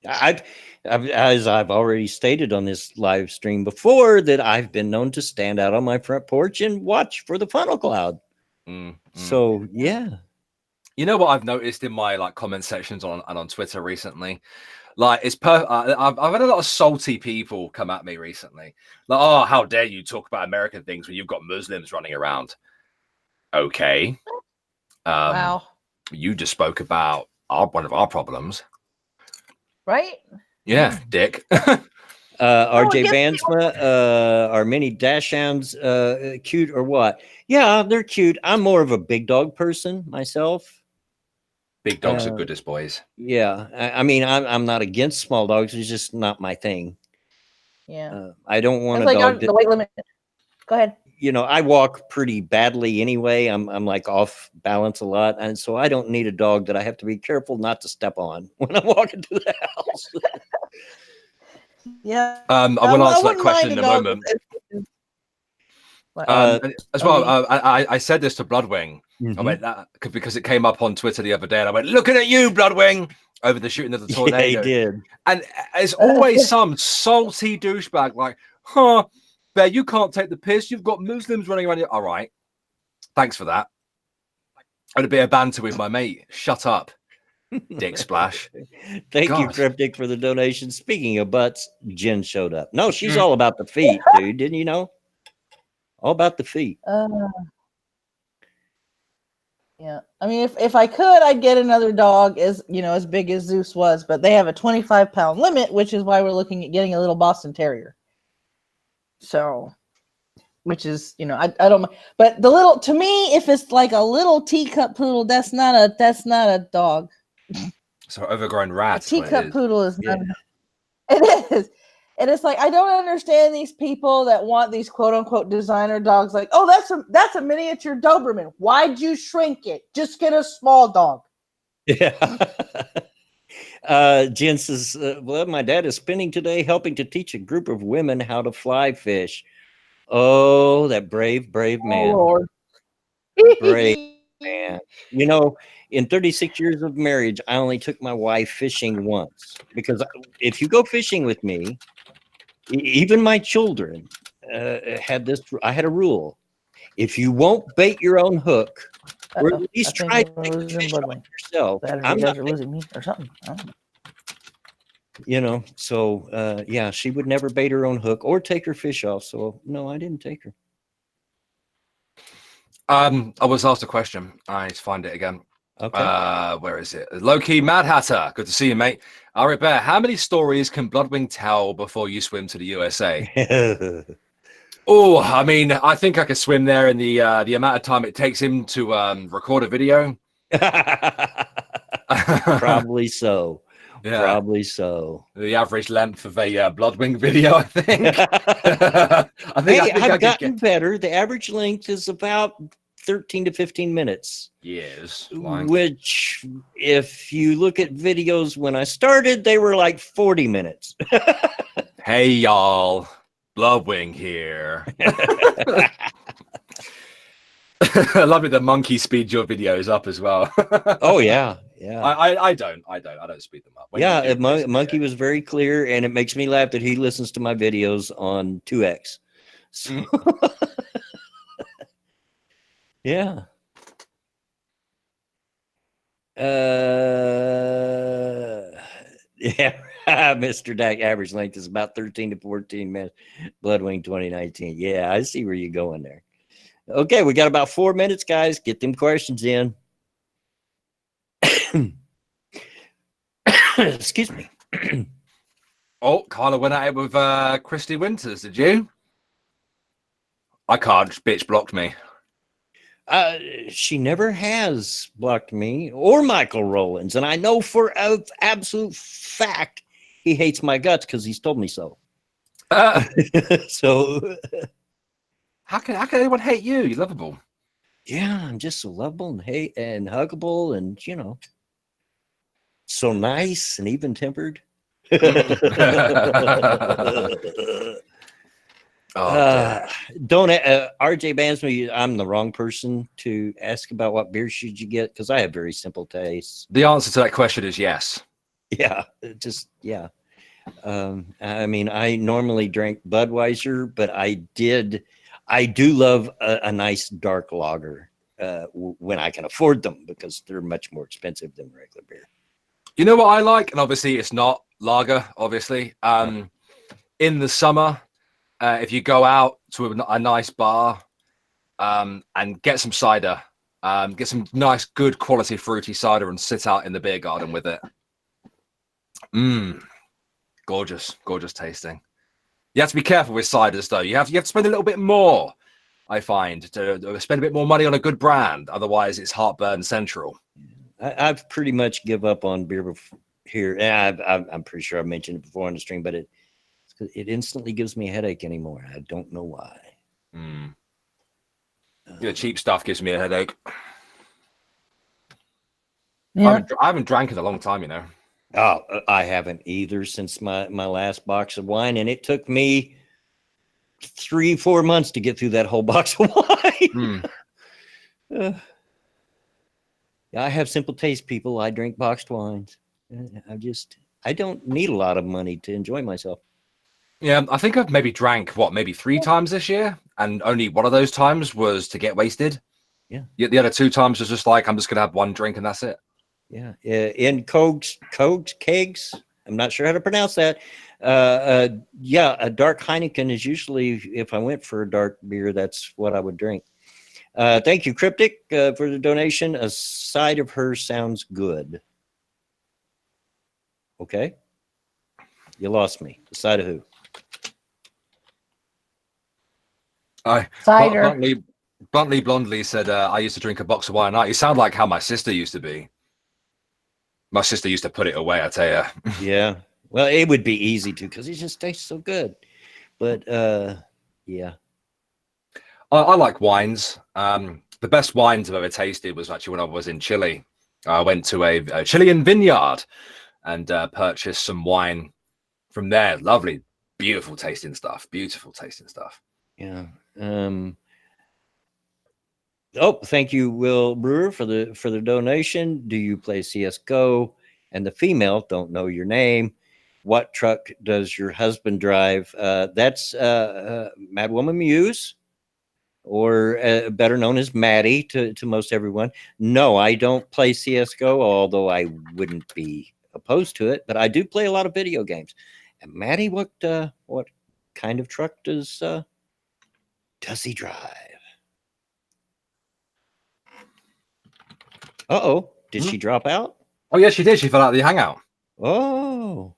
As I've already stated on this live stream before, that I've been known to stand out on my front porch and watch for the funnel cloud. So yeah. You know what I've noticed in my comment sections on Twitter recently? Like I've had a lot of salty people come at me recently. Like, oh, how dare you talk about American things when you've got Muslims running around? Okay. Wow. You just spoke about one of our problems. Right? Yeah, dick. RJ Vansma, are many dachshunds cute or what? Yeah, they're cute. I'm more of a big dog person myself. Big dogs are good as boys. Yeah, I mean, I'm not against small dogs. It's just not my thing. Yeah. I don't want That's a dog. the weight limit. Go ahead. You know, I walk pretty badly anyway. I'm like off balance a lot, and so I don't need a dog that I have to be careful not to step on when I'm walking through the house. Yeah. I will answer that question in a moment. As well, I said this to Bloodwing. I went because it came up on Twitter the other day, and I went, "Looking at you, Bloodwing," over the shooting of the tornado. Yeah, he did. And it's always some salty douchebag like, "Huh, Bear, you can't take the piss. You've got Muslims running around here." All right, thanks for that. I had a bit of banter with my mate. Shut up, Dick Splash. Thank you, Cryptic, for the donation. Speaking of butts, Jen showed up. No, she's all about the feet, dude. Didn't you know? All about the feet. Yeah. I mean, if I could, I'd get another dog as big as Zeus was, but they have a 25-pound limit, which is why we're looking at getting a little Boston Terrier. So, which is, I don't, but to me, if it's like a little teacup poodle, that's not a dog. So overgrown rat. A teacup poodle is not. It is. And it's like, I don't understand these people that want these quote unquote designer dogs. Like, oh, that's a miniature Doberman. Why'd you shrink it? Just get a small dog. Yeah. Jen says, well, my dad is spending today helping to teach a group of women how to fly fish. Oh, that brave man. Oh, Lord. Brave man. You know, in 36 years of marriage, I only took my wife fishing once, because if you go fishing with me, even my children had this. I had a rule: if you won't bait your own hook, or at least try to take the fish off yourself, I'm not losing me or something. I don't know. You know, so yeah, she would never bait her own hook or take her fish off. So no, I didn't take her. I was asked a question. I need to find it again. Okay. Where is it? Low-key Mad Hatter. Good to see you, mate. Alright, Bear, how many stories can Bloodwing tell before you swim to the USA? Oh, I mean, I think I could swim there in the amount of time it takes him to record a video. Probably so. Yeah. Probably so. The average length of a Bloodwing video, I think. I think I've I could gotten get better. The average length is about 13 to 15 minutes. years. Which, if you look at videos when I started, they were like 40 minutes. Hey, y'all. Bloodwing here. I love it. The monkey speed your videos up as well. Oh, yeah. Yeah. I don't speed them up. When you do, basically, Monkey was very clear, and it makes me laugh that he listens to my videos on 2x. So, yeah. Yeah, Mr. Dak, average length is about 13 to 14 minutes. Bloodwing 2019. Yeah, I see where you're going there. Okay, we got about 4 minutes, guys. Get them questions in. Excuse me. Oh, Carla went at it with Christy Winters, did you? I can't. Bitch blocked me. She never has blocked me or Michael Rowlands, and I know for an absolute fact he hates my guts because he's told me so. So how can anyone hate you? You're lovable. Yeah, I'm just so lovable and huggable, and so nice and even tempered. Don't RJ bans me. I'm the wrong person to ask about what beer should you get because I have very simple tastes. The answer to that question is yes. Yeah, I mean, I normally drink Budweiser, but I do love a nice dark lager when I can afford them because they're much more expensive than regular beer. You know what I like, and obviously it's not lager. Obviously, in the summer. If you go out to a nice bar and get some cider, get some nice, good quality fruity cider and sit out in the beer garden with it. Gorgeous, gorgeous tasting. You have to be careful with ciders, though. You have to spend a little bit more, I find, to spend a bit more money on a good brand. Otherwise, it's heartburn central. I've pretty much give up on beer here. I'm pretty sure I've mentioned it before on the stream, but it instantly gives me a headache anymore. I don't know why. Cheap stuff gives me a headache. Yeah. I haven't drank in a long time, Oh, I haven't either since my last box of wine, and it took me 3-4 months to get through that whole box of wine. I have simple taste, people. I drink boxed wines. I don't need a lot of money to enjoy myself. Yeah, I think I've maybe drank maybe 3 times this year, and only one of those times was to get wasted. Yeah. The other 2 times was just like I'm just gonna have one drink and that's it. Yeah. In kegs. I'm not sure how to pronounce that. A dark Heineken is usually, if I went for a dark beer, that's what I would drink. Thank you, Cryptic, for the donation. A side of her sounds good. Okay. You lost me. The side of who? Cider. Bluntly Blondly said, I used to drink a box of wine a night. You sound like how my sister used to be. My sister used to put it away, I tell you. Yeah. Well, it would be easy to because it just tastes so good. But yeah. I like wines. The best wines I've ever tasted was actually when I was in Chile. I went to a Chilean vineyard and purchased some wine from there. Lovely, beautiful tasting stuff. Yeah. Thank you, Will Brewer, for the donation. Do you play CS:GO? And the female, don't know your name. What truck does your husband drive? That's Madwoman Muse, or better known as Maddie to most everyone. No, I don't play CS:GO, although I wouldn't be opposed to it. But I do play a lot of video games. And Maddie, what kind of truck does he drive? Did she drop out? Oh, yes, she did. She fell out of the hangout. Oh.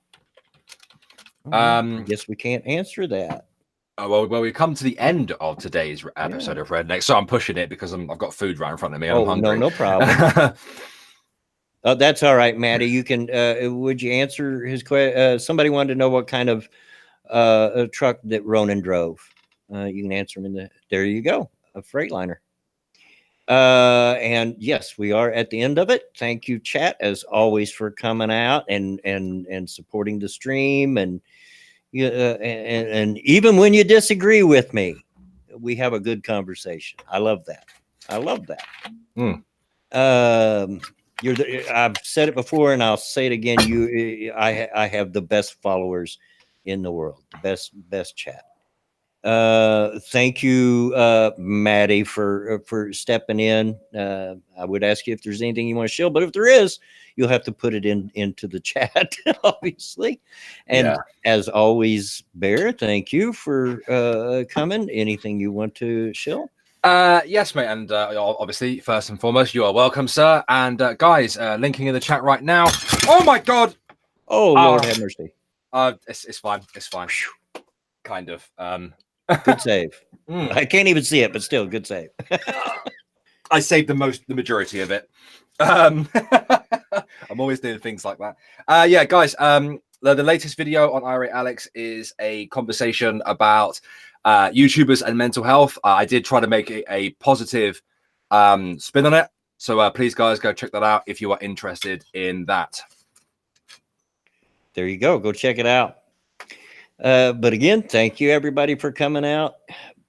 I guess we can't answer that. Well, we come to the end of today's episode of Redneck, so I'm pushing it because I've got food right in front of me. And I'm hungry. No problem. Oh, that's all right, Maddie. You can. Would you answer his question? Somebody wanted to know what kind of a truck that Ronan drove. You can answer him in the. There you go, a Freightliner. And yes, we are at the end of it. Thank you, chat, as always, for coming out and supporting the stream. And even when you disagree with me, we have a good conversation. I love that. I love that. I've said it before, and I'll say it again. I have the best followers in the world, the best chat. Thank you, Maddie, for stepping in. I would ask you if there's anything you want to show, but if there is, you'll have to put it into the chat, obviously. And as always, Bear, thank you for coming. Anything you want to show? Yes, mate, and obviously, first and foremost, you are welcome, sir. And guys, linking in the chat right now. Oh my God! Oh Lord, have mercy. It's fine. It's fine. Kind of. Good save. I can't even see it, but still, good save. I saved the majority of it. I'm always doing things like that. Yeah, guys. The latest video on Irate Alex is a conversation about YouTubers and mental health. I did try to make it a positive spin on it. So please, guys, go check that out if you are interested in that. There you go. Go check it out. But again, thank you, everybody, for coming out.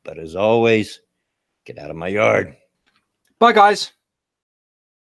But as always, get out of my yard. Bye, guys.